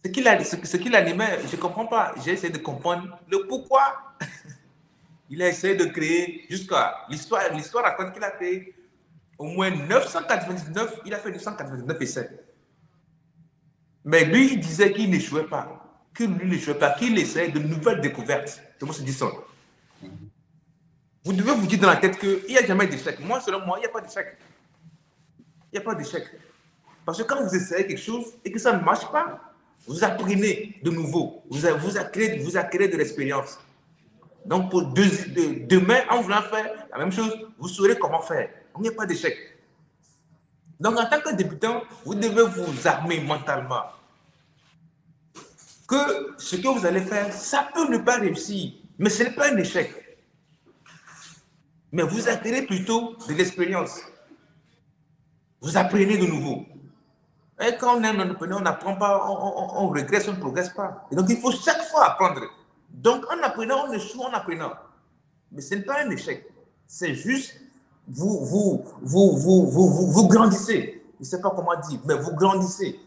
ce qui l'animait. Je ne comprends pas. J'ai essayé de comprendre le pourquoi. Il a essayé de créer jusqu'à l'histoire raconte qu'il a créé au moins 999, il a fait 999 essais. Mais lui, il disait qu'il n'échouait pas, qu'il essayait de nouvelles découvertes. Thomas Edison. Vous devez vous dire dans la tête qu'il n'y a jamais d'échec. Moi, selon moi, il n'y a pas d'échec. Il n'y a pas d'échec. Parce que quand vous essayez quelque chose et que ça ne marche pas, vous apprenez de nouveau. Vous acquérez de l'expérience. Donc, pour demain, en voulant faire la même chose, vous saurez comment faire. Il n'y a pas d'échec. Donc, en tant que débutant, vous devez vous armer mentalement. Que ce que vous allez faire, ça peut ne pas réussir, mais ce n'est pas un échec. Mais vous acquérez plutôt de l'expérience. Vous apprenez de nouveau. Et quand on est un entrepreneur, on n'apprend pas, on regresse, on ne progresse pas. Et donc, il faut chaque fois apprendre. Donc, en apprenant, on échoue en apprenant. Mais ce n'est pas un échec. C'est juste, vous grandissez. Je ne sais pas comment dire, mais vous grandissez.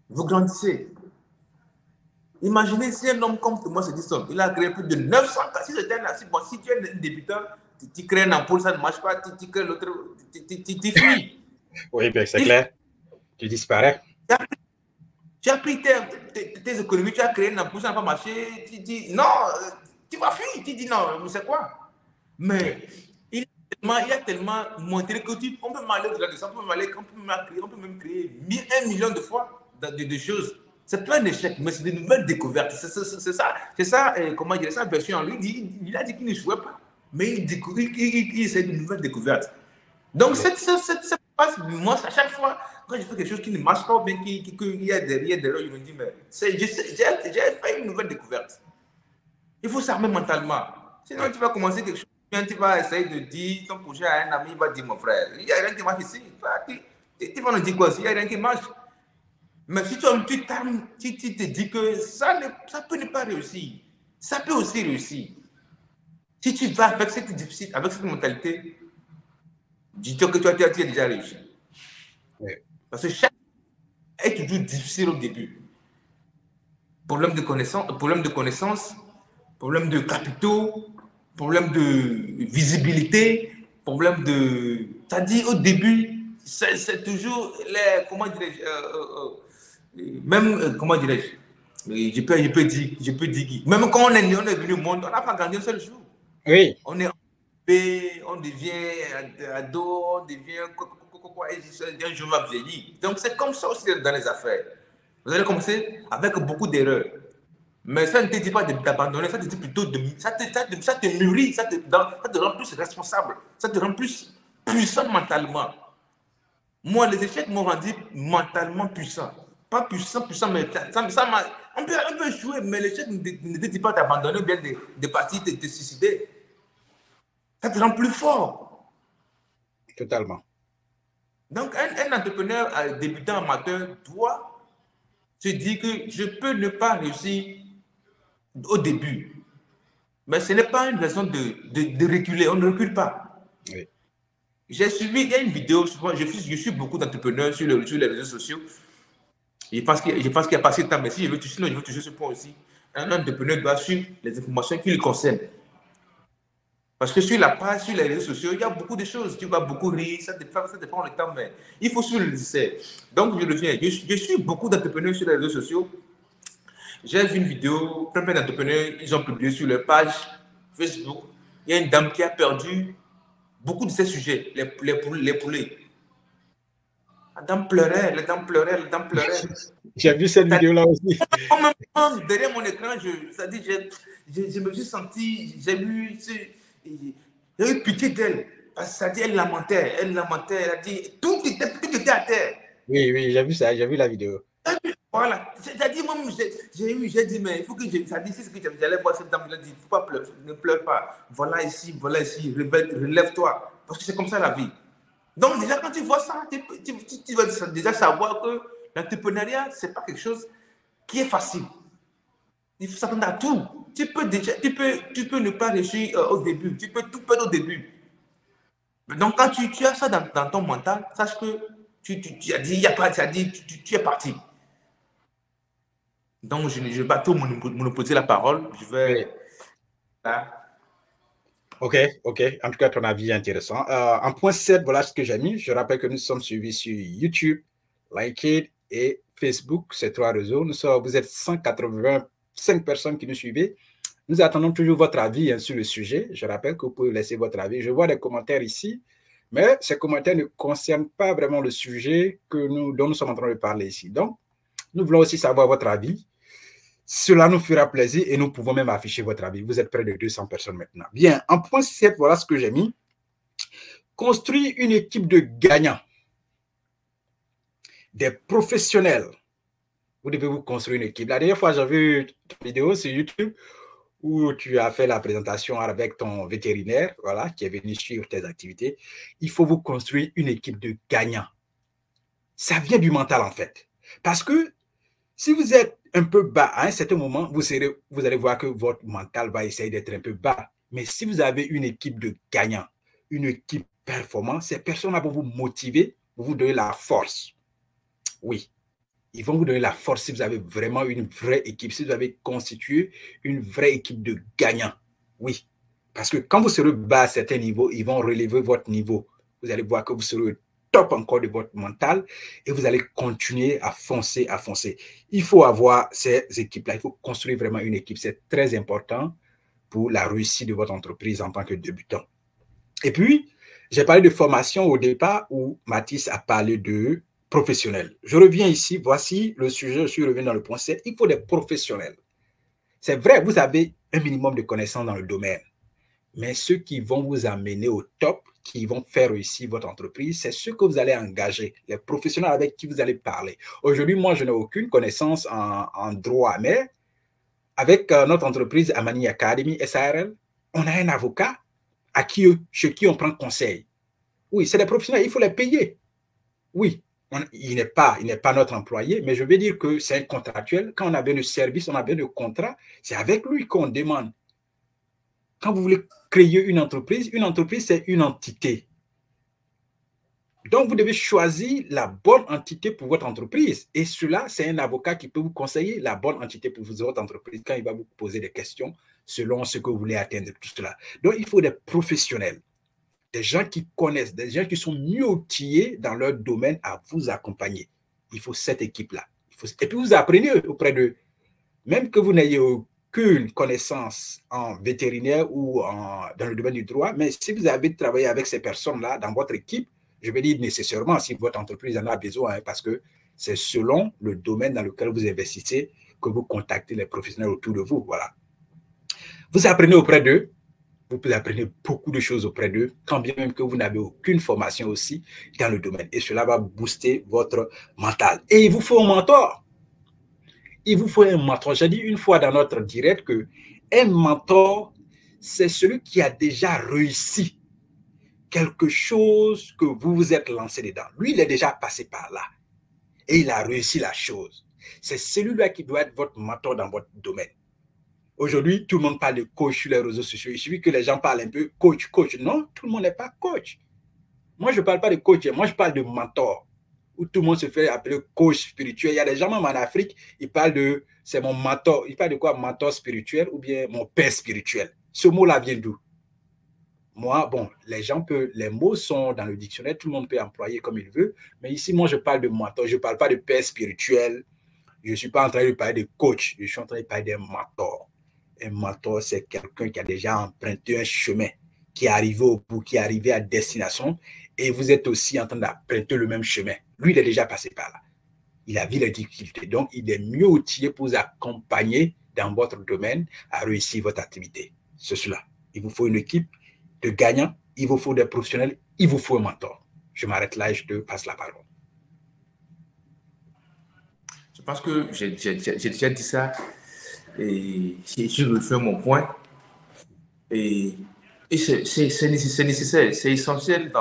Vous grandissez. Imaginez si un homme comme Thomas Edison, il a créé plus de 900 cas. Si tu es un débutant, tu crées une ampoule, ça ne marche pas, tu crées l'autre, tu fuis. Oui, bien, c'est clair. Tu disparais. Tu as pris tes économies, tu as créé une ampoule, ça n'a pas marché. Tu dis non, tu vas fuir. Tu dis non, c'est quoi? Mais il a tellement montré que on peut m'aller au-delà de ça, on peut même créer 1 million de fois de choses. C'est pas un échec, mais c'est de nouvelles découvertes. C'est ça, comment dire, sa version en lui, il a dit qu'il n'échouait pas, mais il essaie de nouvelles découvertes. Donc, moi, à chaque fois, quand je fais quelque chose qui ne marche pas, ou bien qu'il y a derrière, je me dis, mais j'ai fait une nouvelle découverte. Il faut s'armer mentalement. Sinon, tu vas commencer quelque chose, tu vas essayer de dire ton projet à un ami, il va dire, mon frère, il n'y a rien qui marche ici. Tu vas nous dire quoi? Il n'y a rien qui marche. Mais si tu te dis que ça peut ne pas réussir, ça peut aussi réussir. Si tu vas avec cette mentalité, dis-toi que toi, tu as déjà réussi. Oui. Parce que chaque est toujours difficile au début. Problème de connaissance, problème de capitaux, problème de visibilité, problème de... C'est-à-dire au début, c'est toujours les... Comment dirais-je même, comment dirais-je je peux dire, même quand on est venu au monde, on n'a pas grandi un seul jour. Oui. On est on devient ado, on devient un jour va vieillir. Donc c'est comme ça aussi dans les affaires. Vous allez commencer avec beaucoup d'erreurs. Mais ça ne te dit pas d'abandonner, ça te dit plutôt ça te mûrit, ça te rend plus responsable, ça te rend plus puissant mentalement. Moi, les échecs m'ont rendu mentalement puissant. Pas puissant, mais on peut jouer, mais l'échec ne te dit pas d'abandonner ou bien de partir te suicider. Ça te rend plus fort. Totalement. Donc, un entrepreneur débutant amateur doit se dire que je peux ne pas réussir au début. Mais ce n'est pas une raison de reculer. On ne recule pas. Oui. J'ai suivi, il y a une vidéo, je suis beaucoup d'entrepreneurs sur les réseaux sociaux. Je pense qu'il y a passé de temps, mais si je veux toucher ce point aussi. Un entrepreneur doit suivre les informations qui le concernent. Parce que sur la page, sur les réseaux sociaux, il y a beaucoup de choses. Tu vas beaucoup rire, ça te prend le temps, mais il faut suivre le lycée. Donc, je reviens. Je suis beaucoup d'entrepreneurs sur les réseaux sociaux. J'ai vu une vidéo, plein d'entrepreneurs, ils ont publié sur leur page Facebook. Il y a une dame qui a perdu beaucoup de ces sujets, les poulets. La dame pleurait. J'ai vu cette vidéo-là aussi. Derrière mon écran, je me suis senti, j'ai eu pitié d'elle. Parce que ça dit, elle lamentait, elle a dit, tout était à terre. Oui, j'ai vu ça, j'ai vu la vidéo. Voilà, c'est-à-dire, moi, j'ai dit, mais il faut que ça dit, c'est ce que j'allais voir cette dame, il a dit, il ne faut pas pleurer, ne pleure pas. Voilà ici, relève-toi. Parce que c'est comme ça la vie. Donc, déjà, quand tu vois ça, tu vas déjà savoir que l'entrepreneuriat, ce n'est pas quelque chose qui est facile. Il faut s'attendre à tout. Tu peux ne pas réussir au début. Tu peux tout perdre au début. Donc, quand tu as ça dans ton mental, sache que tu as dit, il n'y a pas, tu es parti. Donc, je ne vais pas tout monopoliser la parole. Je vais... Oui. Là. OK. En tout cas, ton avis est intéressant. En point 7, voilà ce que j'ai mis. Je rappelle que nous sommes suivis sur YouTube, LinkedIn et Facebook, ces 3 réseaux. Vous êtes 185 personnes qui nous suivez. Nous attendons toujours votre avis sur le sujet. Je rappelle que vous pouvez laisser votre avis. Je vois des commentaires ici, mais ces commentaires ne concernent pas vraiment le sujet dont nous sommes en train de parler ici. Donc, nous voulons aussi savoir votre avis. Cela nous fera plaisir et nous pouvons même afficher votre avis. Vous êtes près de 200 personnes maintenant. Bien, en point 7, voilà ce que j'ai mis. Construire une équipe de gagnants, des professionnels. Vous devez vous construire une équipe. La dernière fois, j'ai vu une vidéo sur YouTube où tu as fait la présentation avec ton vétérinaire, voilà, qui est venu suivre tes activités. Il faut vous construire une équipe de gagnants. Ça vient du mental, en fait. Parce que si vous êtes un peu bas à un certain moment, vous allez voir que votre mental va essayer d'être un peu bas. Mais si vous avez une équipe de gagnants, une équipe performante, ces personnes-là vont vous motiver, vous donner la force. Oui, ils vont vous donner la force si vous avez vraiment une vraie équipe, si vous avez constitué une vraie équipe de gagnants. Oui, parce que quand vous serez bas à certains niveaux, ils vont relever votre niveau. Vous allez voir que vous serez top encore de votre mental et vous allez continuer à foncer, Il faut avoir ces équipes-là, il faut construire vraiment une équipe. C'est très important pour la réussite de votre entreprise en tant que débutant. Et puis, j'ai parlé de formation au départ où Mathis a parlé de professionnels. Je reviens ici, voici le sujet, je suis revenu dans le point 7, il faut des professionnels. C'est vrai, vous avez un minimum de connaissances dans le domaine, mais ceux qui vont vous amener au top, qui vont faire réussir votre entreprise, c'est ceux que vous allez engager, les professionnels avec qui vous allez parler. Aujourd'hui, moi, je n'ai aucune connaissance en droit, mais avec notre entreprise Amani Academy SARL, on a un avocat chez qui on prend conseil. Oui, c'est des professionnels, il faut les payer. Oui, il n'est pas notre employé, mais je veux dire que c'est un contractuel. Quand on a bien le service, on a bien le contrat, c'est avec lui qu'on demande. Quand vous voulez créer une entreprise, c'est une entité. Donc, vous devez choisir la bonne entité pour votre entreprise. Et cela, c'est un avocat qui peut vous conseiller la bonne entité pour votre entreprise quand il va vous poser des questions selon ce que vous voulez atteindre, tout cela. Donc, il faut des professionnels, des gens qui connaissent, des gens qui sont mieux outillés dans leur domaine à vous accompagner. Il faut cette équipe-là. Et puis, vous apprenez auprès d'eux. Même que vous n'ayez aucune connaissance en vétérinaire ou dans le domaine du droit, mais si vous avez travaillé avec ces personnes-là dans votre équipe, je vais dire nécessairement si votre entreprise en a besoin, hein, parce que c'est selon le domaine dans lequel vous investissez que vous contactez les professionnels autour de vous. Voilà. Vous apprenez auprès d'eux, vous apprenez beaucoup de choses auprès d'eux, quand bien même que vous n'avez aucune formation aussi dans le domaine. Et cela va booster votre mental. Et il vous faut un mentor. Il vous faut un mentor. J'ai dit une fois dans notre direct que un mentor, c'est celui qui a déjà réussi quelque chose que vous vous êtes lancé dedans. Lui, il est déjà passé par là et il a réussi la chose. C'est celui-là qui doit être votre mentor dans votre domaine. Aujourd'hui, tout le monde parle de coach sur les réseaux sociaux. Il suffit que les gens parlent un peu coach. Non, tout le monde n'est pas coach. Moi, je ne parle pas de coach. Moi, je parle de mentor. Où tout le monde se fait appeler coach spirituel. Il y a des gens même en Afrique, ils parlent de, c'est mon mentor. Ils parlent de quoi? Mentor spirituel ou bien mon père spirituel. Ce mot-là vient d'où? Moi, bon, les mots sont dans le dictionnaire, tout le monde peut employer comme il veut, mais ici, moi, je parle de mentor, je ne parle pas de père spirituel, je ne suis pas en train de parler de coach, je suis en train de parler d'un mentor. Un mentor, c'est quelqu'un qui a déjà emprunté un chemin, qui est arrivé au bout, qui est arrivé à destination, et vous êtes aussi en train d'emprunter le même chemin. Lui, il est déjà passé par là. Il a vu les difficultés, donc il est mieux outillé pour vous accompagner dans votre domaine à réussir votre activité. C'est cela. Il vous faut une équipe de gagnants, il vous faut des professionnels, il vous faut un mentor. Je m'arrête là et je te passe la parole. Je pense que j'ai déjà dit ça et je veux faire mon point. Et c'est nécessaire, c'est essentiel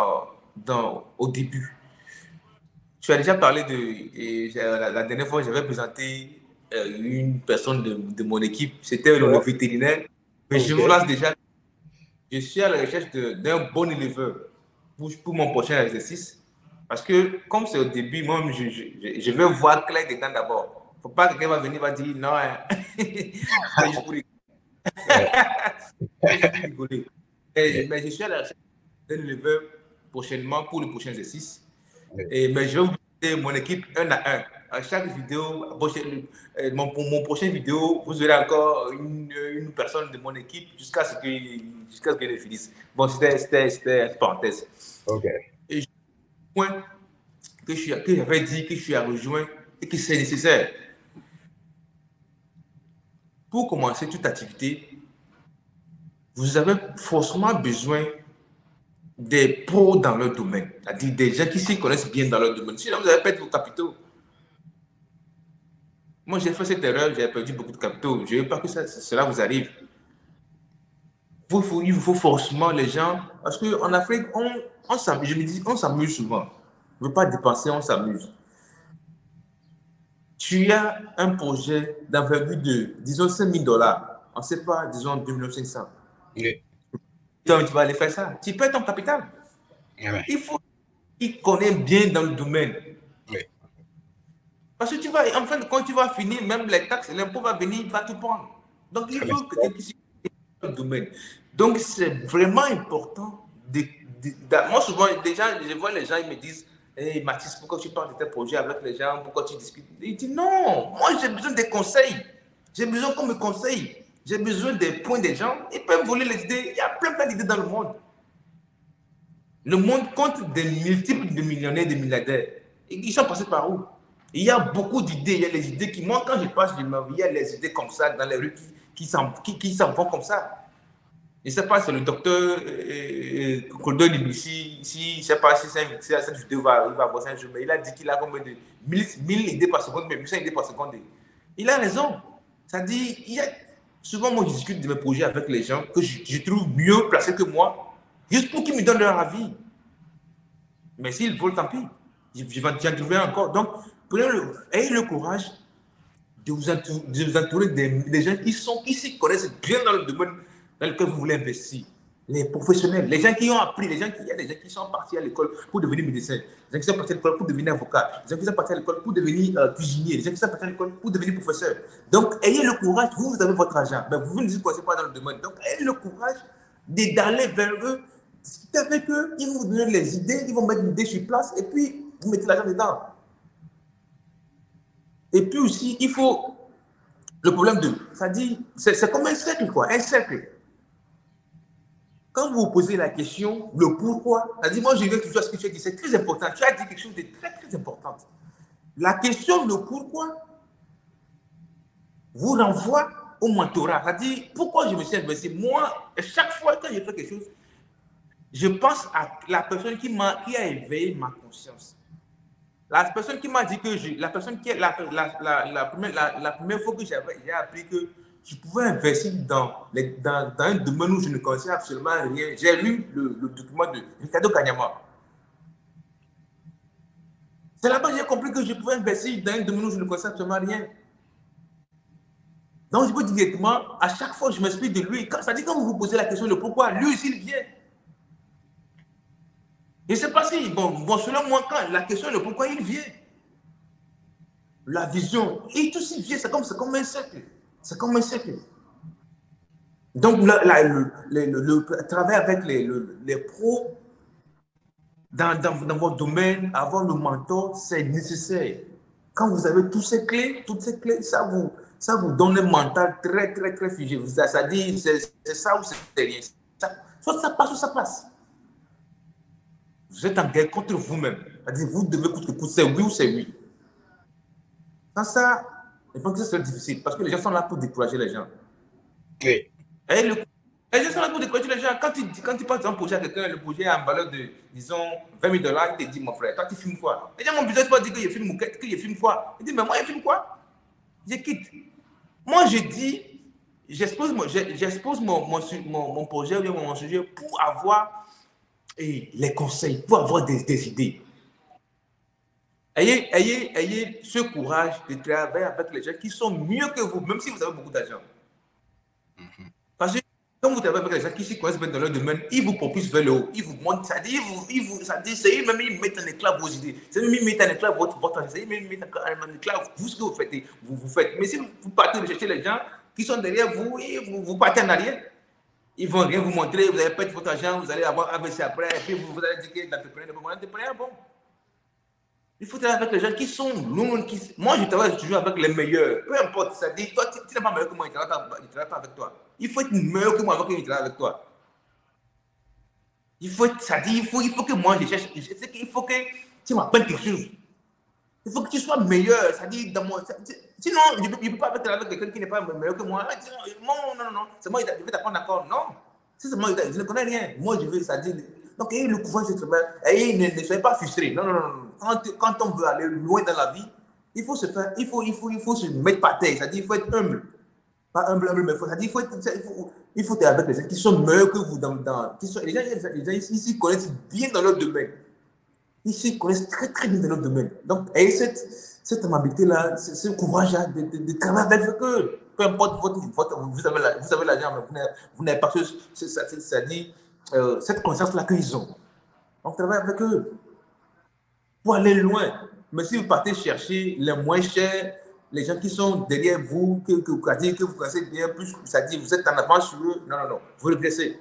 au début. Tu as déjà parlé la dernière fois, j'avais présenté une personne de mon équipe, c'était le vétérinaire. Mais je vous lance déjà. Je suis à la recherche d'un bon éleveur pour mon prochain exercice. Parce que, comme c'est au début, moi, je veux voir clair dedans d'abord. Il ne faut pas que quelqu'un va venir et va dire non. Hein. C'est juste pour rigoler. Mais je suis à la recherche d'un éleveur prochainement pour le prochain exercice. Mais je vais vous donner mon équipe un à un. À chaque vidéo, mon prochain vidéo, vous aurez encore une personne de mon équipe jusqu'à ce que je finisse. Bon, c'était une parenthèse. OK. Et point que j'avais dit que je suis à rejoindre et que c'est nécessaire. Pour commencer toute activité, vous avez forcément besoin des pros dans leur domaine, c'est-à-dire des gens qui s'y connaissent bien dans leur domaine. Sinon, vous allez perdre vos capitaux. Moi, j'ai fait cette erreur, j'ai perdu beaucoup de capitaux. Je ne veux pas que cela vous arrive. Il vous faut forcément les gens, parce qu'en Afrique, je me dis, on s'amuse souvent. On ne veut pas dépenser, on s'amuse. Tu as un projet d'envergure de, disons, 5 000 $. On ne sait pas, disons, 2 500 000. Oui. Donc, tu vas aller faire ça. Tu perds ton capital. Oui. Il faut qu'il connaisse bien dans le domaine. Oui. Parce que quand tu vas finir, même les taxes, l'impôt va venir, il va tout prendre. Donc, il faut que tu puisses dans le domaine. Donc, c'est vraiment important. Moi, souvent, déjà, je vois les gens, ils me disent, hey, Mathis, pourquoi tu parles de tes projets avec les gens? Pourquoi tu discutes? Ils disent, non, moi, j'ai besoin des conseils. J'ai besoin qu'on me conseille. J'ai besoin des points des gens. Ils peuvent voler les idées. Il y a plein d'idées dans le monde. Le monde compte des multiples de millionnaires, de milliardaires. Ils sont passés par où? Il y a beaucoup d'idées. Il y a les idées qui, moi, quand je passe, il y a les idées comme ça dans les rues qui s'en vont comme ça. Je ne sais pas si le docteur Koldo Libissi, je ne sais pas si cette vidéo il va voir ça un jour, mais il a dit qu'il a combien de 1000 idées par seconde, mais 800 idées par seconde. Il a raison. Ça dit, il y a, souvent, moi, je discute de mes projets avec les gens que je trouve mieux placés que moi, juste pour qu'ils me donnent leur avis. Mais s'ils veulent, tant pis. Je vais en trouver encore. Donc, ayez le courage de vous entourer des gens qui s'y connaissent bien dans le domaine dans lequel vous voulez investir. Les professionnels, les gens qui ont appris, il y a des gens qui sont partis à l'école pour devenir médecin, les gens qui sont partis à l'école pour devenir avocat, les gens qui sont partis à l'école pour devenir cuisinier, les gens qui sont partis à l'école pour devenir professeur. Donc, ayez le courage, vous avez votre argent, mais vous ne connaissez pas dans le domaine. Donc, ayez le courage d'aller vers eux, discuter avec eux, ils vont vous donner les idées, ils vont mettre l'idée sur place, et puis vous mettez l'argent dedans. Et puis aussi, il faut le problème de, ça dit, c'est comme un cercle, quoi, un cercle. Quand vous vous posez la question, le pourquoi, ça dit, moi, je reviens toujours à ce que tu as dit, c'est très important. Tu as dit quelque chose de très, très important. La question, le pourquoi, vous renvoie au mentorat. Ça dit, pourquoi je me suis investi? Moi, chaque fois que je fais quelque chose, je pense à la personne qui a éveillé ma conscience. La personne qui m'a dit que la première fois que j'ai appris que je pouvais investir dans un domaine où je ne connaissais absolument rien. J'ai lu le document de Ricardo Kanyama. C'est là-bas que j'ai compris que je pouvais investir dans un domaine où je ne connaissais absolument rien. Donc, je peux directement, à chaque fois, je m'inspire de lui. C'est-à-dire, quand vous vous posez la question de pourquoi, lui aussi, il vient. Je ne sais pas si, bon, selon moi, quand la question de pourquoi il vient, la vision, et tout aussi vient, c'est comme un cercle. C'est comme un cercle. Donc, le travail avec les pros dans votre domaine, avoir le mentor, c'est nécessaire. Quand vous avez toutes ces clés, ça vous donne un mental très, très, très figé. Ça dit, c'est ça ou c'est rien. Soit ça passe ou ça passe. Vous êtes en guerre contre vous-même. C'est-à-dire, vous devez coûte que coûte, c'est oui ou c'est oui. Sans ça, je pense que c'est difficile parce que les gens sont là pour décourager les gens. Oui. Et les gens sont là pour décourager les gens. Quand tu passes un projet à quelqu'un, le projet a en valeur de, disons, 20 000 $, il te dit, mon frère, toi, tu filmes quoi? Les gens m'ont besoin de pas dire que je filme quoi? Il dit, mais moi, je filme quoi? Je quitte. Moi, je dis, j'expose mon projet ou mon sujet pour avoir les conseils, pour avoir des idées. Ayez ce courage de travailler avec les gens qui sont mieux que vous, même si vous avez beaucoup d'argent. Parce que quand vous travaillez avec les gens qui s'y connaissent bien dans leur domaine, ils vous propulsent vers le haut, ils vous montrent, c'est eux-mêmes, ils mettent en éclat vos idées, c'est eux-mêmes, ils mettent en éclat votre potentiel, c'est eux-mêmes, ils mettent en éclat vous, ce que vous faites, vous faites. Mais si vous partez de chercher les gens qui sont derrière vous et vous partez en arrière, ils ne vont rien vous montrer, vous allez perdre votre argent, vous allez avoir AVC après, et puis vous allez dire que l'entrepreneur, bon. Il faut travailler avec les gens qui sont loin. Moi, je travaille toujours avec les meilleurs. Peu importe, ça dit, toi, tu n'es pas meilleur que moi, il ne travaille pas avec toi. Il faut être meilleur que moi avant qu'il travaille avec toi. Il faut que moi, je cherche. Il faut que tu m'apprennes quelque chose. Il faut que tu sois meilleur. Ça dit, sinon, je ne peux pas travailler avec quelqu'un qui n'est pas meilleur que moi. Non. C'est moi, je vais t'apprendre encore. Non. Si c'est moi, je ne connais rien. Moi, je veux, ça dit. Donc, ayez le courage de travailler. Ne soyez pas frustrés. Non. Quand on veut aller loin dans la vie, il faut se mettre par terre. C'est-à-dire, il faut être humble. Pas humble, mais il faut être avec les gens qui sont meilleurs que vous les gens ici connaissent bien dans leur domaine. Ils connaissent très, très bien dans leur domaine. Donc, ayez cette amabilité-là, ce courage-là de travailler avec eux. Peu importe vous avez l'argent, mais vous n'avez pas cette conscience-là qu'ils ont. Donc, travaillez avec eux pour aller loin. Mais si vous partez chercher les moins chers, les gens qui sont derrière vous, que vous connaissez bien, plus ça dit, vous êtes en avance sur eux, non, vous les blessez.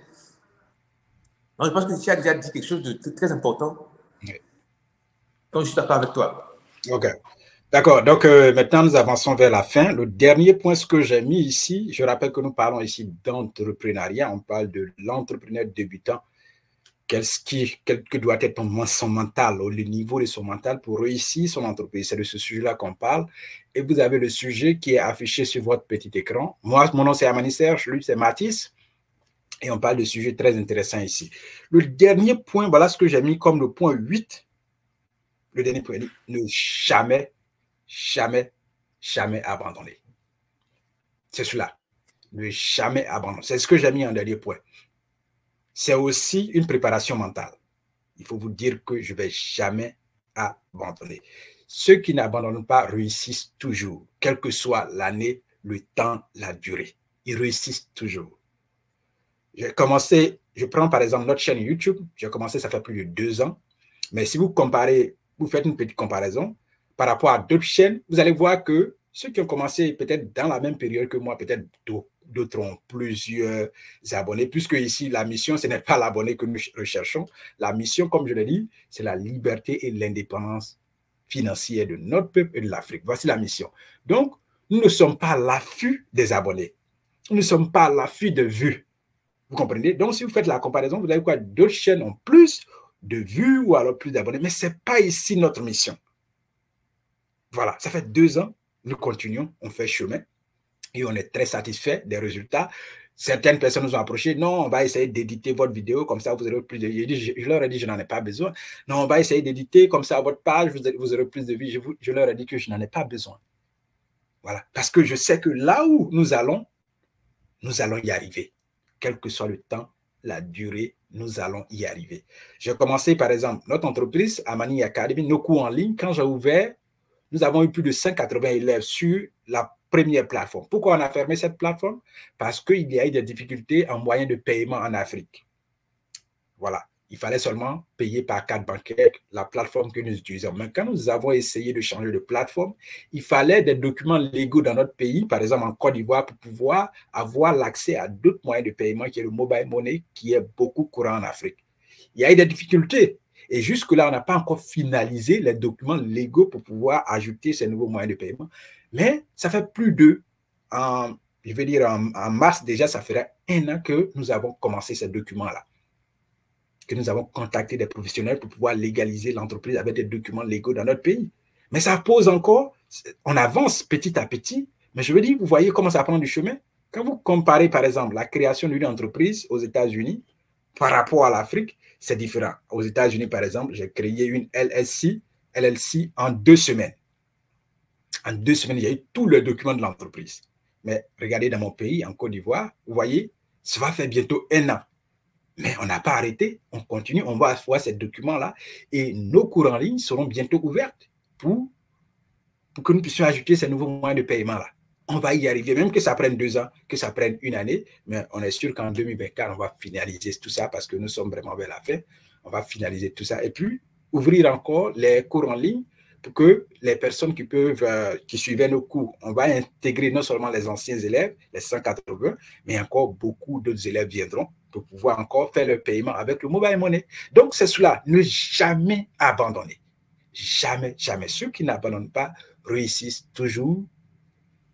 Donc, je pense que tu as déjà dit quelque chose de très important. Oui. Donc, je suis d'accord avec toi. OK. D'accord. Donc, maintenant, nous avançons vers la fin. Le dernier point, ce que j'ai mis ici, je rappelle que nous parlons ici d'entrepreneuriat. On parle de l'entrepreneur débutant. Quel doit être son mental, au niveau de son mental pour réussir son entreprise. C'est de ce sujet-là qu'on parle. Et vous avez le sujet qui est affiché sur votre petit écran. Moi, mon nom, c'est Amani Serge. Lui, c'est Mathis. Et on parle de sujets très intéressants ici. Le dernier point, voilà ce que j'ai mis comme le point 8. Le dernier point, ne jamais abandonner. C'est cela. Ne jamais abandonner. C'est ce que j'ai mis en dernier point. C'est aussi une préparation mentale. Il faut vous dire que je ne vais jamais abandonner. Ceux qui n'abandonnent pas réussissent toujours, quelle que soit l'année, le temps, la durée. Ils réussissent toujours. J'ai commencé, je prends par exemple notre chaîne YouTube, j'ai commencé, ça fait plus de 2 ans. Mais si vous comparez, vous faites une petite comparaison par rapport à d'autres chaînes, vous allez voir que ceux qui ont commencé peut-être dans la même période que moi, peut-être d'autres ont plusieurs abonnés, puisque ici, la mission, ce n'est pas l'abonné que nous recherchons. La mission, comme je l'ai dit, c'est la liberté et l'indépendance financière de notre peuple et de l'Afrique. Voici la mission. Donc, nous ne sommes pas à l'affût des abonnés. Nous ne sommes pas à l'affût de vues. Vous comprenez? Donc, si vous faites la comparaison, vous avez quoi? D'autres chaînes ont plus de vues ou alors plus d'abonnés, mais ce n'est pas ici notre mission. Voilà, ça fait 2 ans, nous continuons, on fait chemin et on est très satisfait des résultats. Certaines personnes nous ont approché, non, on va essayer d'éditer votre vidéo, comme ça vous aurez plus de vues. Je leur ai dit, je n'en ai pas besoin. Non, on va essayer d'éditer, comme ça votre page, vous aurez plus de vues. Je leur ai dit que je n'en ai pas besoin. Voilà, parce que je sais que là où nous allons y arriver. Quel que soit le temps, la durée, nous allons y arriver. J'ai commencé, par exemple, notre entreprise, Amani Academy, nos cours en ligne, quand j'ai ouvert, nous avons eu plus de 180 élèves sur la première plateforme. Pourquoi on a fermé cette plateforme? Parce qu'il y a eu des difficultés en moyen de paiement en Afrique. Voilà. Il fallait seulement payer par carte bancaire la plateforme que nous utilisons. Mais quand nous avons essayé de changer de plateforme, il fallait des documents légaux dans notre pays, par exemple en Côte d'Ivoire, pour pouvoir avoir l'accès à d'autres moyens de paiement, qui est le mobile money, qui est beaucoup courant en Afrique. Il y a eu des difficultés. Et jusque-là, on n'a pas encore finalisé les documents légaux pour pouvoir ajouter ces nouveaux moyens de paiement. Mais ça fait plus de, je vais dire en mars déjà, ça ferait 1 an que nous avons commencé ces documents-là, que nous avons contacté des professionnels pour pouvoir légaliser l'entreprise avec des documents légaux dans notre pays. Mais ça pose encore, on avance petit à petit, mais je veux dire, vous voyez comment ça prend du chemin. Quand vous comparez, par exemple, la création d'une entreprise aux États-Unis par rapport à l'Afrique, c'est différent. Aux États-Unis, par exemple, j'ai créé une LLC en 2 semaines. En 2 semaines, il y a eu tous les documents de l'entreprise. Mais regardez dans mon pays, en Côte d'Ivoire, vous voyez, ça va faire bientôt 1 an. Mais on n'a pas arrêté, on continue, on va voir ces documents-là et nos cours en ligne seront bientôt ouverts pour que nous puissions ajouter ces nouveaux moyens de paiement-là. On va y arriver, même que ça prenne 2 ans, que ça prenne 1 année, mais on est sûr qu'en 2024, on va finaliser tout ça parce que nous sommes vraiment vers la fin. On va finaliser tout ça et puis ouvrir encore les cours en ligne pour que les personnes qui suivaient nos cours, on va intégrer non seulement les anciens élèves, les 180, mais encore beaucoup d'autres élèves viendront pour pouvoir encore faire le paiement avec le mobile money. Donc, c'est cela, ne jamais abandonner. Jamais, jamais. Ceux qui n'abandonnent pas réussissent toujours,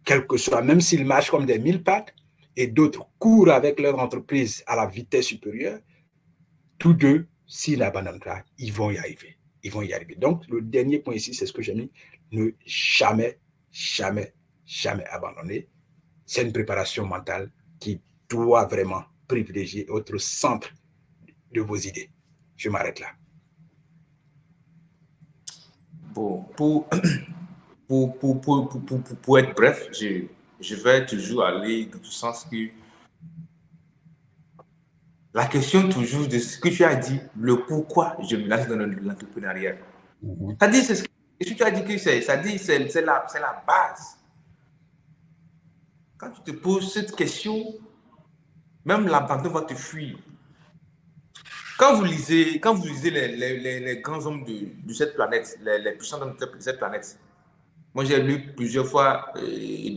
quel que soit, même s'ils marchent comme des 1000 pattes et d'autres courent avec leur entreprise à la vitesse supérieure, tous deux, s'ils n'abandonnent pas, ils vont y arriver. Ils vont y arriver. Donc, le dernier point ici, c'est ce que j'ai mis, ne jamais, jamais, jamais abandonner. C'est une préparation mentale qui doit vraiment privilégier votre centre de vos idées. Je m'arrête là. Bon, pour être bref, je vais toujours aller dans ce sens que la question toujours de ce que tu as dit, le pourquoi je me lance dans l'entrepreneuriat. C'est-à-dire, c'est ce que tu as dit que c'est la base. Quand tu te poses cette question, même l'abandon va te fuir. Quand vous lisez les grands hommes de cette planète, les puissants hommes de cette planète, moi j'ai lu plusieurs fois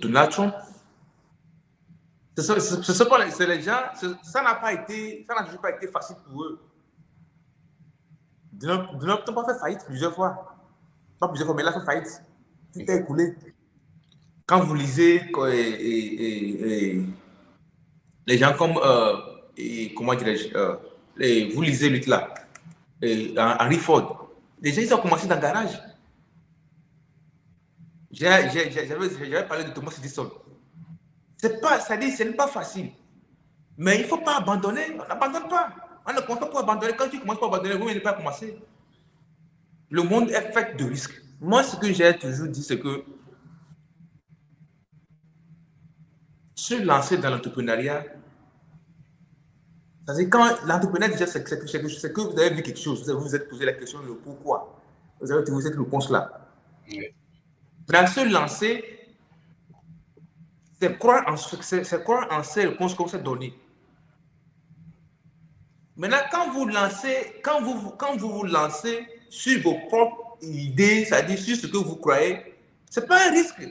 Donald Trump. C'est les gens, ça n'a toujours pas été facile pour eux. Donald Trump a fait faillite plusieurs fois. Pas plusieurs fois, mais il a fait faillite. Tout est écoulé. Quand vous lisez les gens comme, comment dirais-je, vous lisez lui là, Henry Ford, les gens ils ont commencé dans le garage. J'avais parlé de Thomas Edison. Ce n'est pas facile. Mais il ne faut pas abandonner. On n'abandonne pas. On ne commence pas pour abandonner. Quand tu commences par abandonner, vous ne pas commencer. Le monde est fait de risques. Moi, ce que j'ai toujours dit, c'est que se lancer dans l'entrepreneuriat, c'est-à-dire quand l'entrepreneuriat, déjà, c'est que vous avez vu quelque chose, vous vous êtes posé la question de pourquoi. Vous avez trouvé cette réponse-là. Oui. Dans se lancer, c'est croire en ces réponses qu'on s'est données. Maintenant, quand vous vous lancez sur vos propres idées, c'est-à-dire sur ce que vous croyez, c'est pas un risque.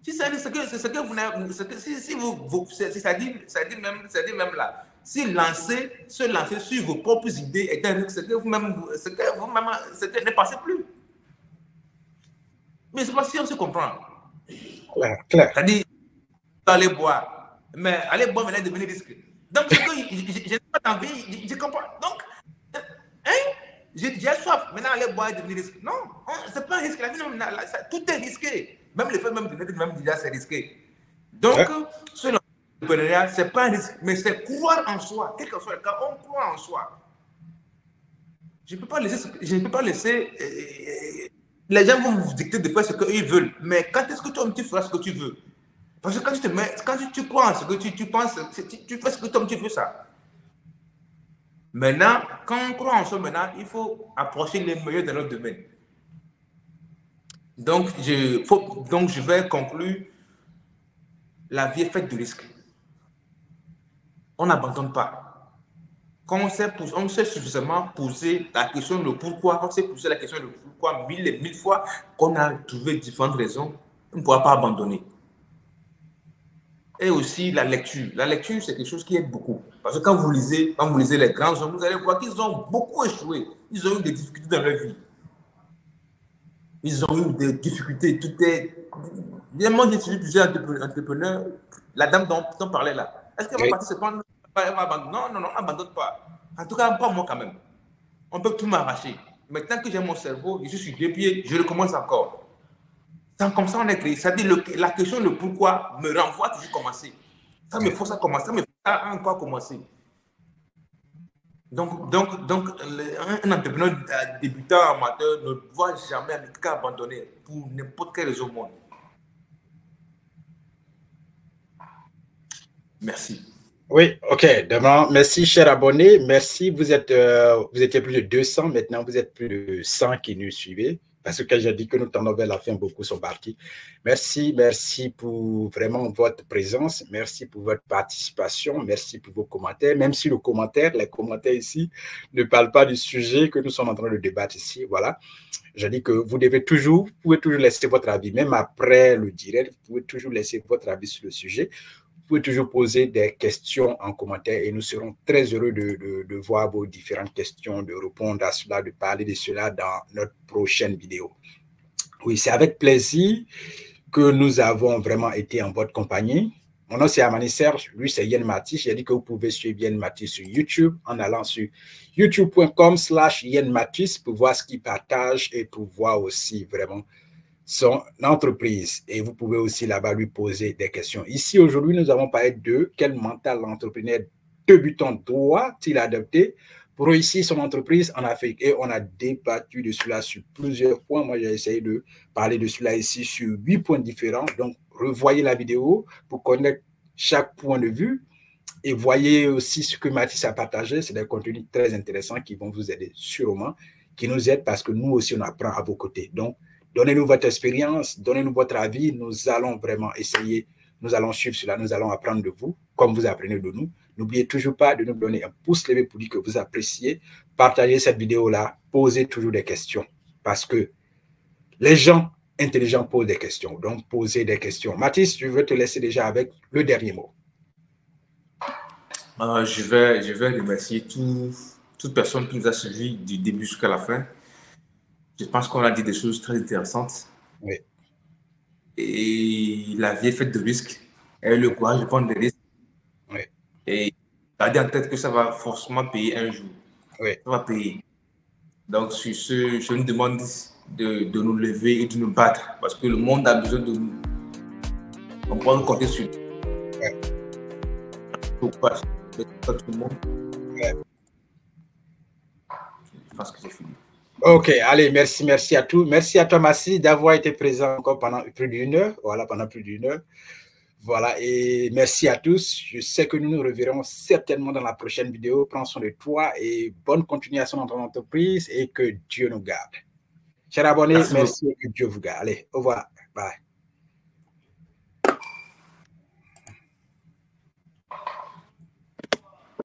Si c'est ce que vous n'avez, si vous c'est-à-dire même là, se lancer sur vos propres idées est un risque, ce que vous-même ne pensez plus. Mais c'est pas si on se comprend. Clair. C'est-à-dire, aller boire, mais aller boire maintenant devenir risque. Donc, je n'ai pas envie, je comprends. Donc, j'ai soif, maintenant aller boire et devenir risque. Non, c'est pas un risque. La vie, tout est risqué. Même le fait même déjà, c'est risqué. Donc, selon l'entrepreneuriat, c'est pas un risque, mais c'est croire en soi. Quel que soit le cas, on croit en soi. Je ne peux pas laisser les gens vont vous dicter de faire ce qu'ils veulent. Mais quand est-ce que toi, tu feras ce que tu veux? Parce que quand tu crois en ce que tu penses, tu fais ce que toi, tu veux ça. Maintenant, quand on croit en soi, maintenant, il faut approcher les meilleurs dans notre domaine. Donc, je vais conclure. La vie est faite de risques. On n'abandonne pas. Quand on s'est suffisamment posé la question de pourquoi, on s'est posé la question de pourquoi mille et mille fois, qu'on a trouvé différentes raisons, on ne pourra pas abandonner. Et aussi la lecture. La lecture, c'est quelque chose qui aide beaucoup. Parce que quand vous lisez les grands hommes, vous allez voir qu'ils ont beaucoup échoué. Ils ont eu des difficultés dans leur vie. Ils ont eu des difficultés. Tout est... Moi, j'ai suivi plusieurs entrepreneurs. La dame dont on parlait là. Est-ce qu'elle va partir se prendre... Non, abandonne pas. En tout cas, pas moi quand même. On peut tout m'arracher. Maintenant que j'ai mon cerveau, je suis sur 2 pieds, je recommence encore. Comme ça, on est créé. C'est-à-dire la question de pourquoi me renvoie à toujours commencer. Ça me force à commencer, ça me force à encore commencer. Donc un entrepreneur débutant, amateur, ne doit jamais abandonner pour n'importe quelle raison au monde. Merci. Oui, ok. Demain, merci, cher abonné. Merci. Vous étiez plus de 200. Maintenant, vous êtes plus de 100 qui nous suivez. Parce que quand j'ai dit que nous tendons vers la fin, beaucoup sont partis. Merci pour vraiment votre présence. Merci pour votre participation. Merci pour vos commentaires. Même si les commentaires ici ne parlent pas du sujet que nous sommes en train de débattre ici. Voilà. Je dis que vous pouvez toujours laisser votre avis. Même après le direct, vous pouvez toujours laisser votre avis sur le sujet. Vous pouvez toujours poser des questions en commentaire et nous serons très heureux de voir vos différentes questions, de répondre à cela, de parler de cela dans notre prochaine vidéo. Oui, c'est avec plaisir que nous avons vraiment été en votre compagnie. Mon nom, c'est Amani Serge. Lui, c'est Yen Matisse. J'ai dit que vous pouvez suivre Yen Matisse sur YouTube en allant sur youtube.com/Yen Matisse pour voir ce qu'il partage et pour voir aussi vraiment son entreprise. Et vous pouvez aussi là-bas lui poser des questions. Ici, aujourd'hui, nous avons parlé de quel mental l'entrepreneur débutant doit-il adopter pour réussir son entreprise en Afrique. Et on a débattu de cela sur plusieurs points. Moi, j'ai essayé de parler de cela ici sur 8 points différents. Donc, revoyez la vidéo pour connaître chaque point de vue. Et voyez aussi ce que Mathis a partagé. C'est des contenus très intéressants qui vont vous aider sûrement, qui nous aident parce que nous aussi, on apprend à vos côtés. Donc, donnez-nous votre expérience, donnez-nous votre avis. Nous allons vraiment essayer, nous allons suivre cela, nous allons apprendre de vous, comme vous apprenez de nous. N'oubliez toujours pas de nous donner un pouce levé pour dire que vous appréciez. Partagez cette vidéo-là, posez toujours des questions parce que les gens intelligents posent des questions. Donc, posez des questions. Mathis, je veux te laisser déjà avec le dernier mot. Je vais remercier toute personne qui nous a suivis du début jusqu'à la fin. Je pense qu'on a dit des choses très intéressantes. Oui. Et la vie est faite de risques. Et le courage de prendre des risques. Oui. Et gardez en tête que ça va forcément payer un jour. Oui. Ça va payer. Donc, sur ce, je nous demande de nous lever et de nous battre. Parce que le monde a besoin de nous. On peut compter sur nous. Oui. Tout le monde. Oui. Je pense que j'ai fini. Ok, allez, merci à tous. Merci à toi, Massi, d'avoir été présent encore pendant plus d'1 heure. Voilà, pendant plus d'1 heure. Voilà, et merci à tous. Je sais que nous nous reverrons certainement dans la prochaine vidéo. Prends soin de toi et bonne continuation dans ton entreprise et que Dieu nous garde. Chers abonnés, merci et que Dieu vous garde. Allez, au revoir. Bye.